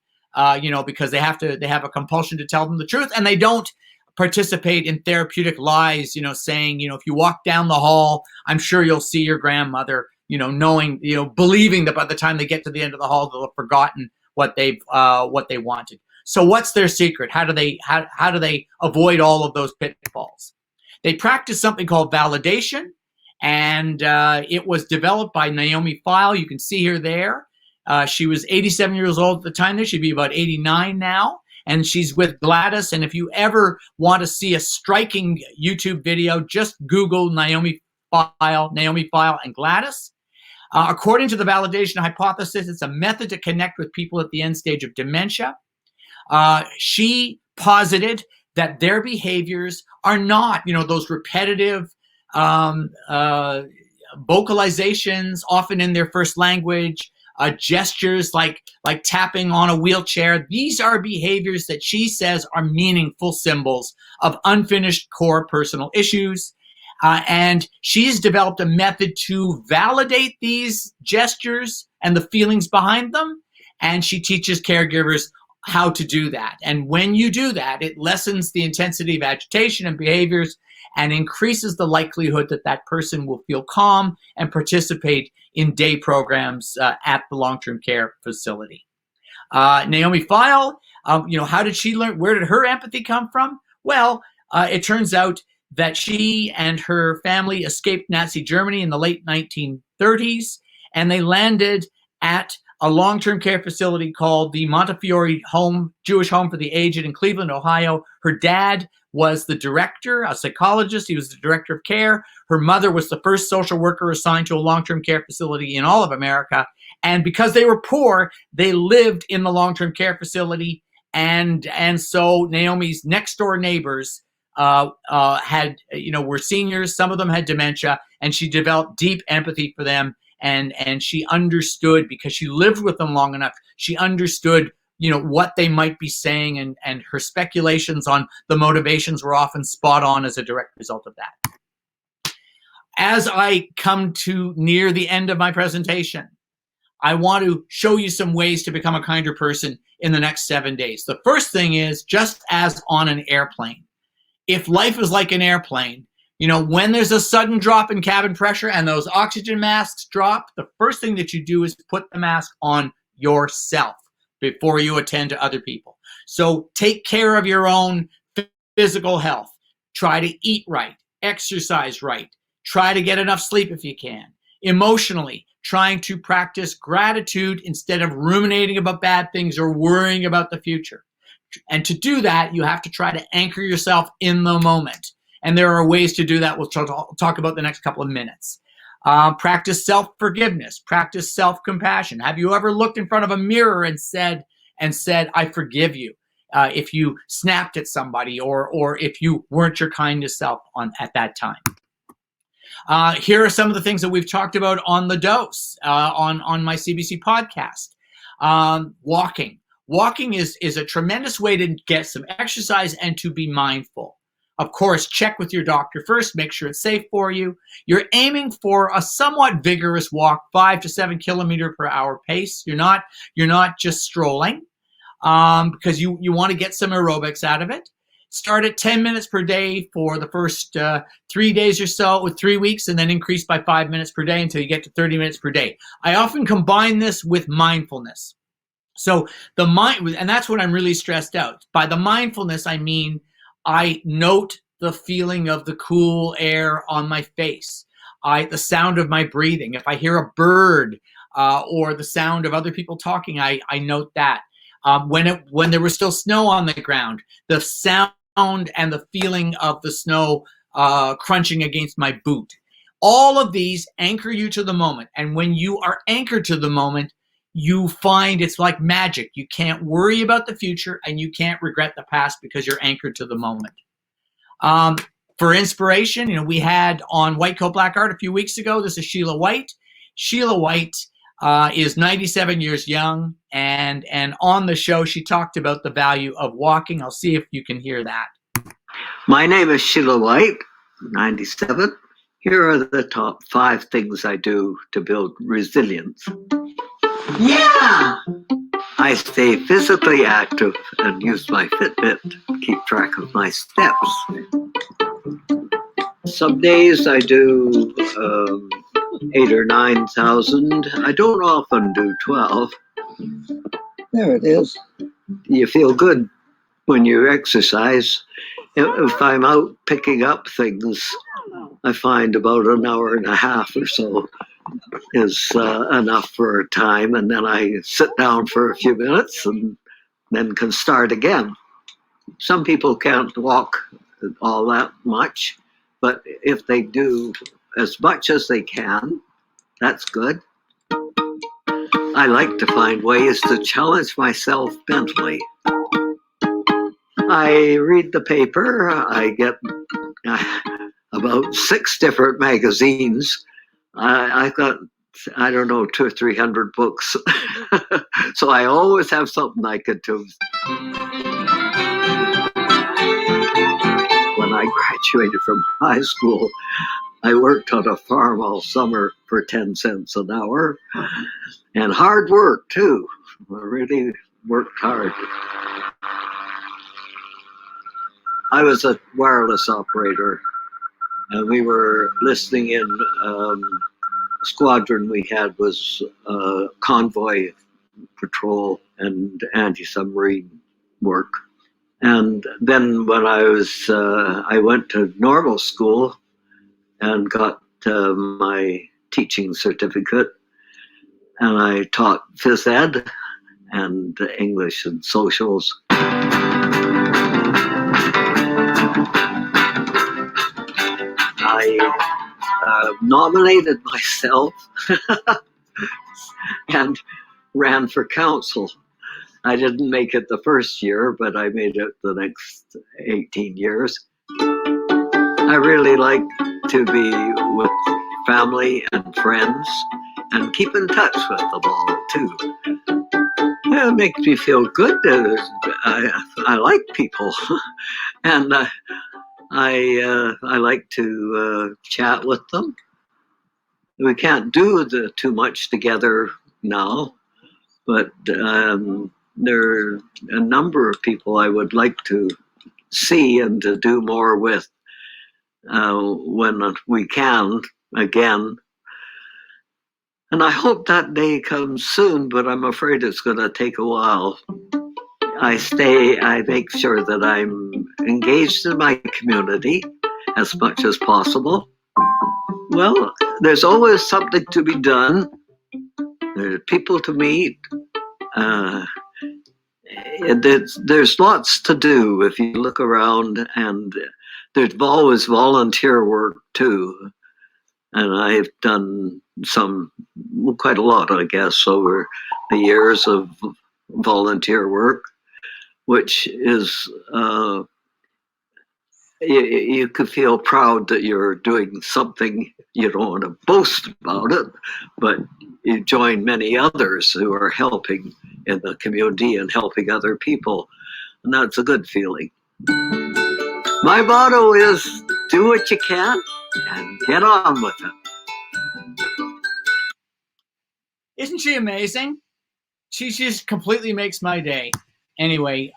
because they have a compulsion to tell them the truth. And they don't participate in therapeutic lies, saying, if you walk down the hall, I'm sure you'll see your grandmother, believing that by the time they get to the end of the hall, they'll have forgotten what they wanted. So what's their secret? How do they avoid all of those pitfalls? They practice something called validation, and it was developed by Naomi Feil. You can see her there. She was 87 years old at the time. She'd be about 89 now. and she's with Gladys. And if you ever want to see a striking YouTube video, just Google Naomi File, and Gladys. According to the validation hypothesis, it's a method to connect with people at the end stage of dementia. She posited that their behaviors are not, those repetitive vocalizations, often in their first language, gestures like tapping on a wheelchair. These are behaviors that she says are meaningful symbols of unfinished core personal issues. And she's developed a method to validate these gestures and the feelings behind them. And she teaches caregivers how to do that. And when you do that, it lessens the intensity of agitation and behaviors and increases the likelihood that that person will feel calm and participate in day programs at the long-term care facility. Naomi File, how did she learn? Where did her empathy come from? Well, it turns out that she and her family escaped Nazi Germany in the late 1930s, and they landed at a long-term care facility called the Montefiore Jewish Home for the Aged in Cleveland, Ohio. Her dad was the director, a psychologist. He was the director of care. Her mother was the first social worker assigned to a long-term care facility in all of America. And because they were poor, they lived in the long-term care facility. And so Naomi's next door neighbors were seniors. Some of them had dementia, and she developed deep empathy for them. And she understood, because she lived with them long enough, she understood, what they might be saying, and her speculations on the motivations were often spot on as a direct result of that. As I come to near the end of my presentation, I want to show you some ways to become a kinder person in the next 7 days. The first thing is, just as on an airplane, if life is like an airplane, when there's a sudden drop in cabin pressure and those oxygen masks drop, the first thing that you do is put the mask on yourself before you attend to other people. So take care of your own physical health. Try to eat right, exercise right, try to get enough sleep if you can. Emotionally, trying to practice gratitude instead of ruminating about bad things or worrying about the future. And to do that, you have to try to anchor yourself in the moment. And there are ways to do that we'll talk about the next couple of minutes. Practice self-forgiveness. Practice self-compassion. Have you ever looked in front of a mirror and said, I forgive you, if you snapped at somebody or if you weren't your kindest self at that time? Here are some of the things that we've talked about on The Dose, on my CBC podcast. Walking. Walking is a tremendous way to get some exercise and to be mindful. Of course, check with your doctor first, make sure it's safe for you. You're aiming for a somewhat vigorous walk, 5 to 7 kilometer per hour pace. You're not just strolling, because you want to get some aerobics out of it. Start at 10 minutes per day for the first 3 days or so, with 3 weeks, and then increase by 5 minutes per day until you get to 30 minutes per day. I often combine this with mindfulness. So and that's what I'm really stressed out. By the mindfulness, I mean, I note the feeling of the cool air on my face, the sound of my breathing. If I hear a bird or the sound of other people talking, I note that. When there was still snow on the ground, the sound and the feeling of the snow crunching against my boot. All of these anchor you to the moment. And when you are anchored to the moment, you find it's like magic. You can't worry about the future and you can't regret the past because you're anchored to the moment. For inspiration, we had on White Coat Black Art a few weeks ago. This is Sheila White. Sheila White is 97 years young, and on the show she talked about the value of walking. I'll see if you can hear that. My name is Sheila White, 97. Here are the top 5 things I do to build resilience. Yeah! I stay physically active and use my Fitbit to keep track of my steps. Some days I do 8 or 9,000. I don't often do 12. There it is. You feel good when you exercise. If I'm out picking up things, I find about an hour and a half or so is enough for a time, and then I sit down for a few minutes and then can start again. Some people can't walk all that much, but if they do as much as they can, that's good. I like to find ways to challenge myself mentally. I read the paper. I get about 6 different magazines. I got, I don't know, 200 or 300 books. So I always have something I could do. When I graduated from high school, I worked on a farm all summer for 10 cents an hour. And hard work, too. I really worked hard. I was a wireless operator, and we were listening in. Squadron we had was convoy patrol and anti-submarine work. And then when I went to normal school and got my teaching certificate, and I taught phys ed and English and socials. I nominated myself and ran for council. I didn't make it the first year, but I made it the next 18 years. I really like to be with family and friends and keep in touch with them all, too. It makes me feel good. I like people. And I like to chat with them. We can't do too much together now, but there are a number of people I would like to see and to do more with when we can again. And I hope that day comes soon, but I'm afraid it's going to take a while. I make sure that I'm engaged in my community as much as possible. Well, there's always something to be done. There are people to meet. There's lots to do if you look around, and there's always volunteer work too. And I've done quite a lot, I guess, over the years of volunteer work, which is, you could feel proud that you're doing something. You don't want to boast about it, but you join many others who are helping in the community and helping other people. And that's a good feeling. My motto is do what you can and get on with it. Isn't she amazing? She just completely makes my day. Anyway,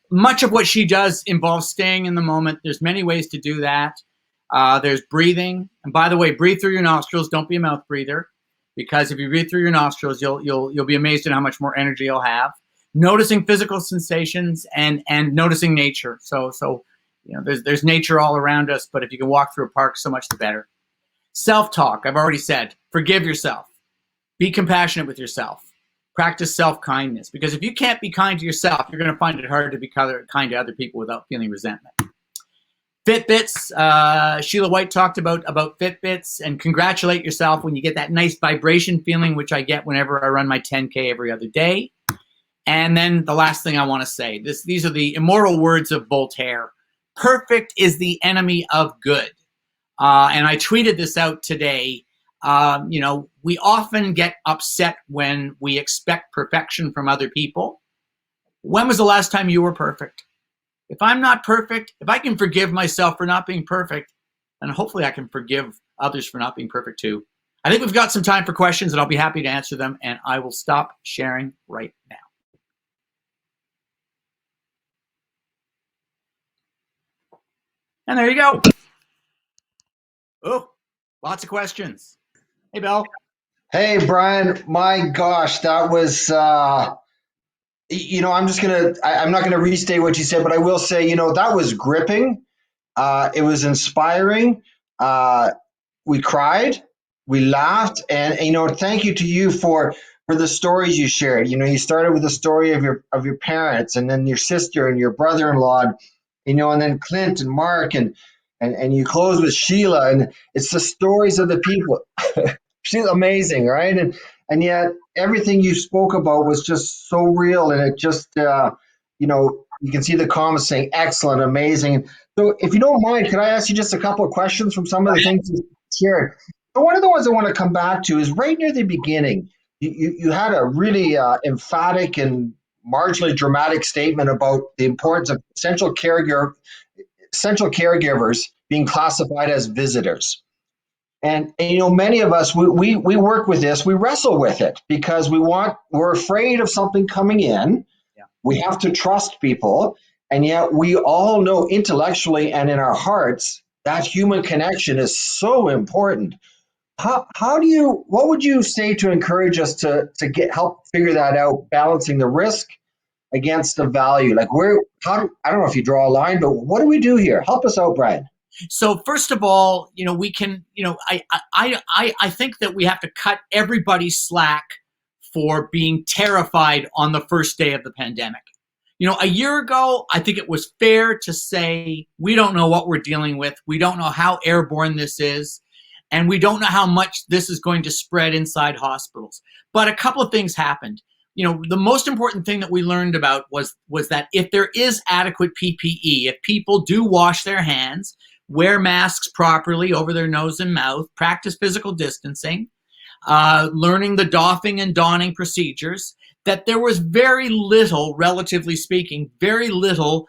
much of what she does involves staying in the moment. There's many ways to do that. There's breathing. And by the way, breathe through your nostrils. Don't be a mouth breather, because if you breathe through your nostrils, you'll be amazed at how much more energy you'll have. Noticing physical sensations and noticing nature. So there's nature all around us, but if you can walk through a park, so much the better. Self-talk, I've already said. Forgive yourself. Be compassionate with yourself. Practice self-kindness, because if you can't be kind to yourself, you're going to find it hard to be kind to other people without feeling resentment. Fitbits, Sheila White talked about Fitbits, and congratulate yourself when you get that nice vibration feeling, which I get whenever I run my 10K every other day. And then the last thing I want to say, these are the immortal words of Voltaire. Perfect is the enemy of good. And I tweeted this out today. We often get upset when we expect perfection from other people. When was the last time you were perfect? If I'm not perfect, if I can forgive myself for not being perfect, then hopefully I can forgive others for not being perfect too. I think we've got some time for questions, and I'll be happy to answer them, and I will stop sharing right now. And there you go. Oh, lots of questions. Hey, Bill. Hey, Brian. My gosh, that was, I'm not going to restate what you said, but I will say, that was gripping. It was inspiring. We cried, we laughed, and, thank you to you for for the stories you shared. You started with the story of your parents, and then your sister and your brother-in-law, and then Clint and Mark, and you close with Sheila, and it's the stories of the people. She's amazing, right? And yet everything you spoke about was just so real, and it just you can see the comments saying excellent, amazing. So if you don't mind, could I ask you just a couple of questions from some of the things you shared? So one of the ones I want to come back to is right near the beginning. You had a really emphatic and marginally dramatic statement about the importance of essential caregivers being classified as visitors. And many of us, we work with this, we wrestle with it because we're afraid of something coming in. Yeah. We have to trust people. And yet we all know intellectually and in our hearts that human connection is so important. What would you say to encourage us to help figure that out, balancing the risk against the value? Like I don't know if you draw a line, but what do we do here? Help us out, Brian. So first of all, we can, I think that we have to cut everybody's slack for being terrified on the first day of the pandemic. A year ago, I think it was fair to say, we don't know what we're dealing with. We don't know how airborne this is. And we don't know how much this is going to spread inside hospitals. But a couple of things happened. The most important thing that we learned about was that if there is adequate PPE, if people do wash their hands, wear masks properly over their nose and mouth, practice physical distancing, learning the doffing and donning procedures, that there was very little, relatively speaking, very little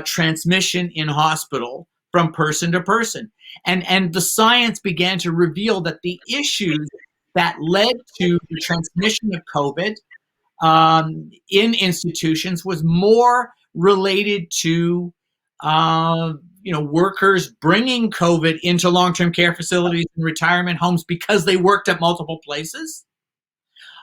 transmission in hospital from person to person. And the science began to reveal that the issues that led to the transmission of COVID in institutions was more related to workers bringing COVID into long-term care facilities and retirement homes because they worked at multiple places,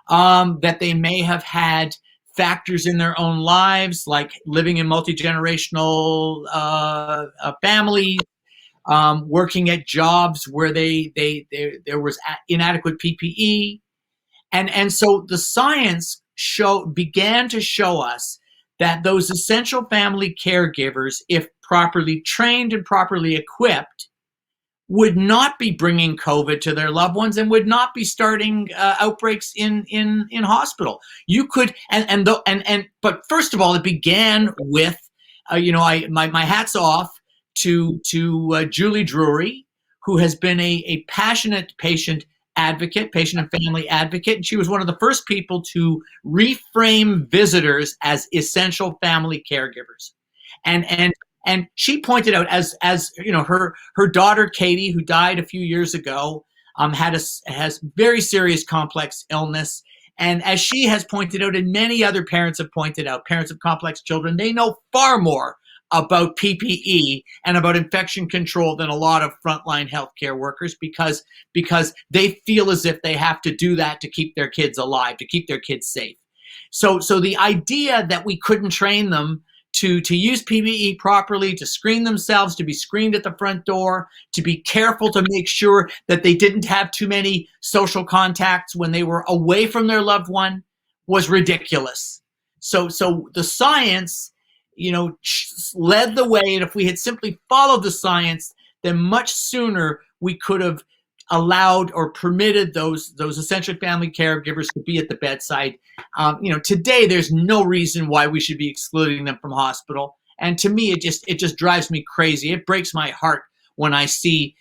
that they may have had factors in their own lives, like living in multi-generational families, working at jobs where there was inadequate PPE. And so the science began to show us that those essential family caregivers, if properly trained and properly equipped, would not be bringing COVID to their loved ones and would not be starting outbreaks in hospital. You could, but first of all, it began with, my hat's off to Julie Drury, who has been a passionate patient and family advocate. And she was one of the first people to reframe visitors as essential family caregivers. And she pointed out, as her daughter Katie, who died a few years ago, has very serious complex illness. And as she has pointed out, and many other parents have pointed out, parents of complex children, they know far more about PPE and about infection control than a lot of frontline healthcare workers because they feel as if they have to do that to keep their kids alive, to keep their kids safe. So the idea that we couldn't train them to use PPE properly, to screen themselves, to be screened at the front door, to be careful to make sure that they didn't have too many social contacts when they were away from their loved one was ridiculous. So the science, led the way. And if we had simply followed the science, then much sooner we could have allowed or permitted those essential family caregivers to be at the bedside. Today there's no reason why we should be excluding them from hospital. And to me, it just drives me crazy. It breaks my heart when I see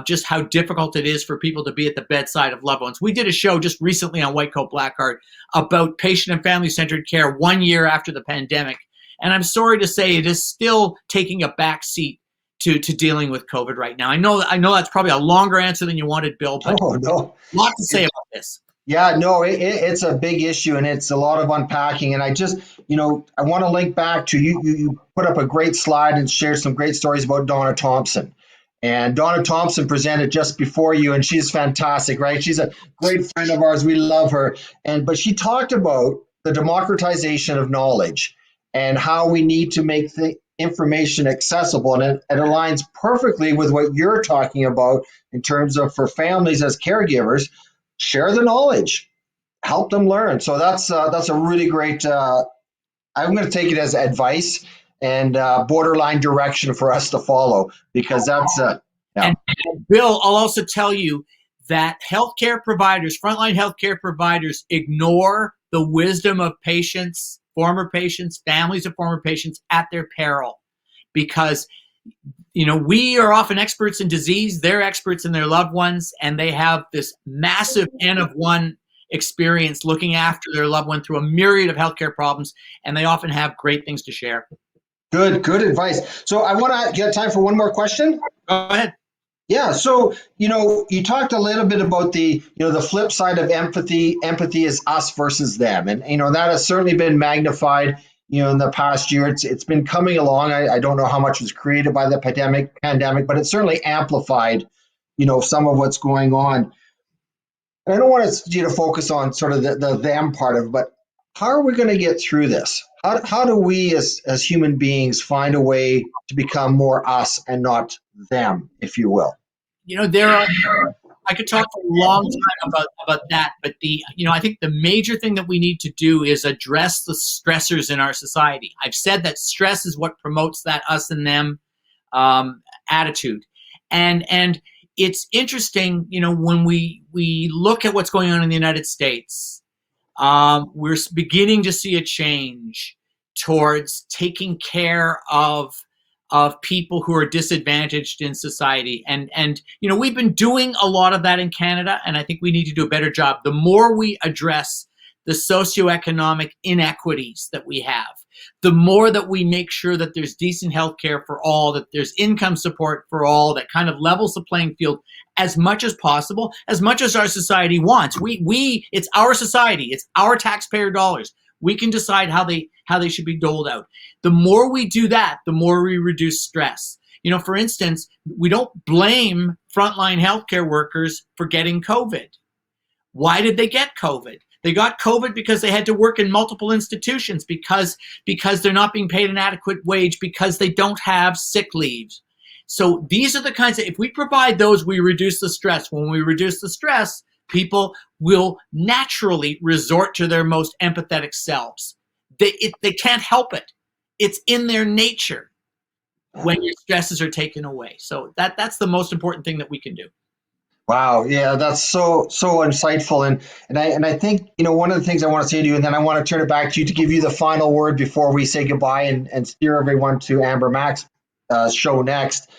just how difficult it is for people to be at the bedside of loved ones. We did a show just recently on White Coat Black Heart about patient and family-centered care 1 year after the pandemic. And I'm sorry to say it is still taking a back seat to dealing with COVID right now. I know that's probably a longer answer than you wanted, Bill, but no. A lot to say about this. Yeah, no, it's a big issue and it's a lot of unpacking. And I just, I want to link back to you put up a great slide and shared some great stories about Donna Thompson. And Donna Thompson presented just before you, and she's fantastic, right? She's a great friend of ours. We love her. But she talked about the democratization of knowledge and how we need to make the information accessible. And it aligns perfectly with what you're talking about in terms of, for families as caregivers, share the knowledge. help them learn. So that's a really great. I'm going to take it as advice and borderline direction for us to follow, because that's And Bill, I'll also tell you that healthcare providers, frontline healthcare providers, ignore the wisdom of patients, former patients, families of former patients at their peril, because we are often experts in disease. They're experts in their loved ones, and they have this massive N of one experience looking after their loved one through a myriad of healthcare problems, and they often have great things to share. Good advice. So I want to get time for one more question. Go ahead. Yeah. So, you talked a little bit about the flip side of empathy. Empathy is us versus them. And, that has certainly been magnified, in the past year. It's been coming along. I don't know how much was created by the pandemic, but it certainly amplified, some of what's going on. And I don't want you to focus on sort of the them part of it, but how are we going to get through this? How do we as human beings find a way to become more us and not them, if you will? I could talk for a long time about that, but I think the major thing that we need to do is address the stressors in our society. I've said that stress is what promotes that us and them attitude, and it's interesting, when we look at what's going on in the United States, we're beginning to see a change towards taking care of people who are disadvantaged in society. And we've been doing a lot of that in Canada, and I think we need to do a better job. The more we address the socioeconomic inequities that we have, the more that we make sure that there's decent health care for all, that there's income support for all, that kind of levels the playing field as much as possible, as much as our society wants. It's our society, it's our taxpayer dollars. We can decide how they should be doled out. The more we do that, the more we reduce stress. For instance, we don't blame frontline healthcare workers for getting COVID. Why did they get COVID? They got COVID because they had to work in multiple institutions, because they're not being paid an adequate wage, because they don't have sick leaves. So these are the kinds of, if we provide those, we reduce the stress. When we reduce the stress, people will naturally resort to their most empathetic selves. They can't help it. It's in their nature when your stresses are taken away. So that's the most important thing that we can do. Wow. Yeah, that's so insightful. And I think, one of the things I want to say to you, and then I want to turn it back to you to give you the final word before we say goodbye and steer everyone to Amber Mack's show next,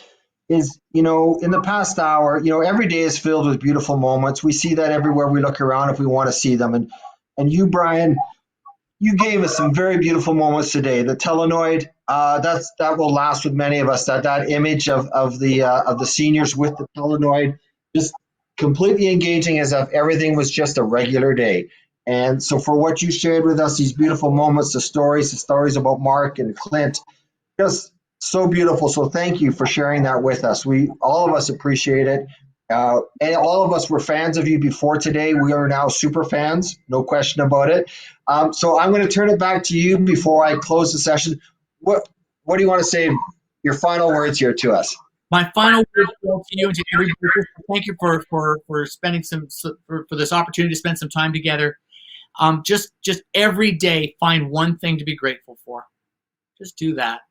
is, in the past hour, every day is filled with beautiful moments. We see that everywhere we look around if we want to see them. And you, Brian, you gave us some very beautiful moments today. The telenoid, that will last with many of us. That image of the seniors with the telenoid, just completely engaging as if everything was just a regular day. And so for what you shared with us, these beautiful moments, the stories about Mark and Clint, just so beautiful. So thank you for sharing that with us. All of us appreciate it. And all of us were fans of you before today. We are now super fans, no question about it. So I'm going to turn it back to you before I close the session. What do you want to say, your final words here to us? My final words to you and to everybody, thank you for spending for this opportunity to spend some time together. Just every day, find one thing to be grateful for. Just do that,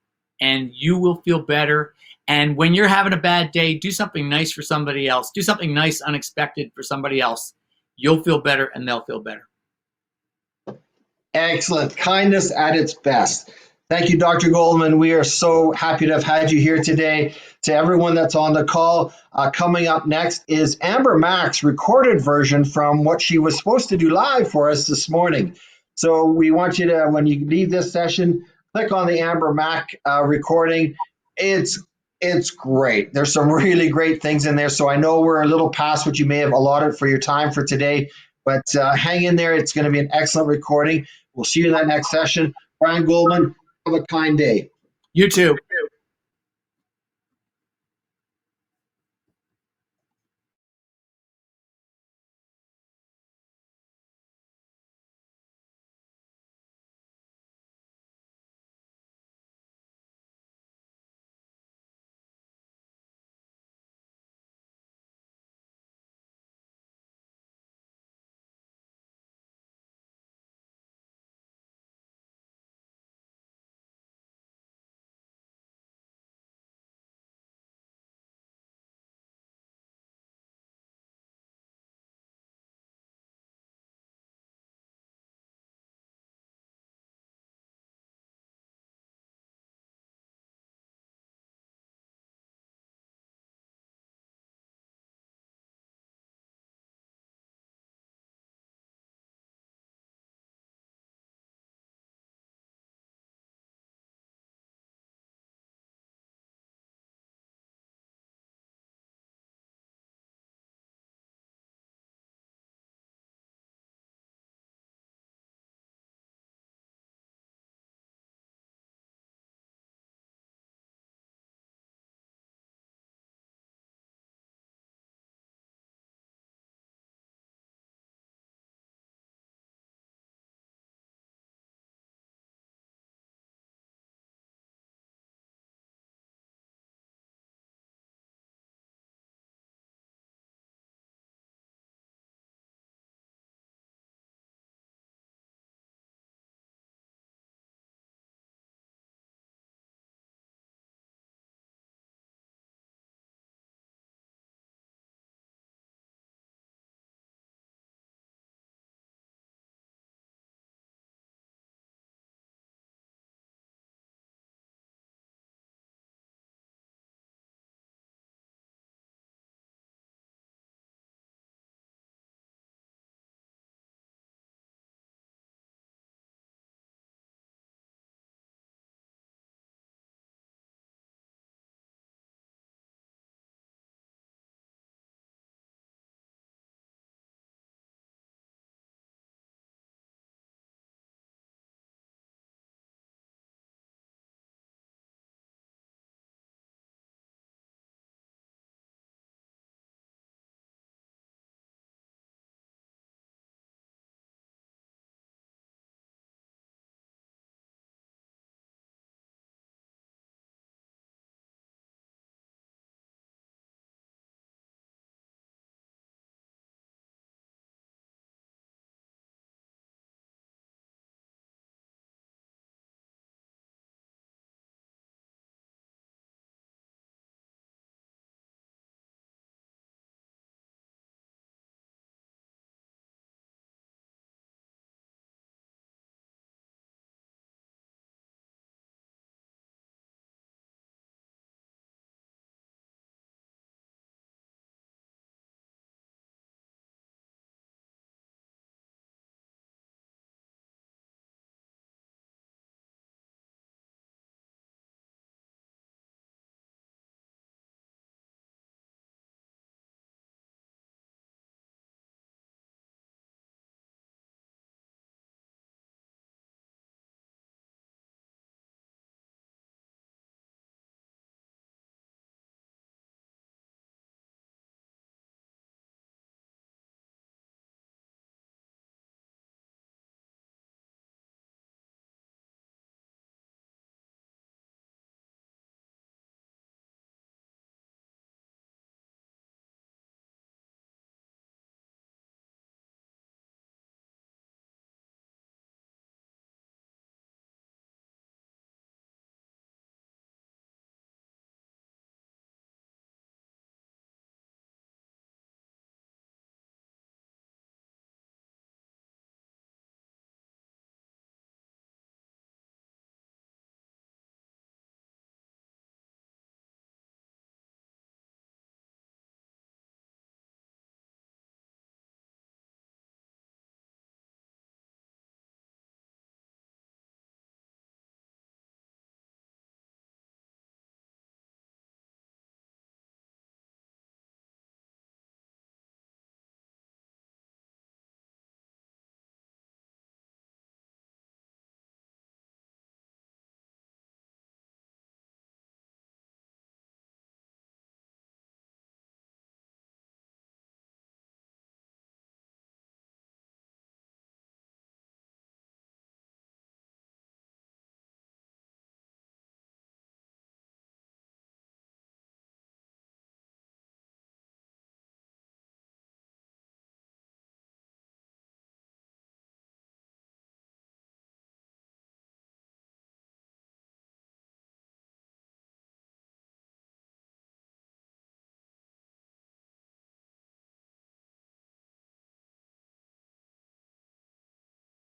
and you will feel better. And when you're having a bad day, do something nice for somebody else. Do something nice, unexpected for somebody else. You'll feel better, and they'll feel better. Excellent. Kindness at its best. Thank you, Dr. Goldman. We are so happy to have had you here today. To everyone that's on the call, coming up next is Amber Mack's recorded version from what she was supposed to do live for us this morning. So we want you to, when you leave this session, click on the Amber Mack recording. It's great. There's some really great things in there. So I know we're a little past what you may have allotted for your time for today, but hang in there. It's going to be an excellent recording. We'll see you in that next session. Brian Goldman, have a kind day. You too.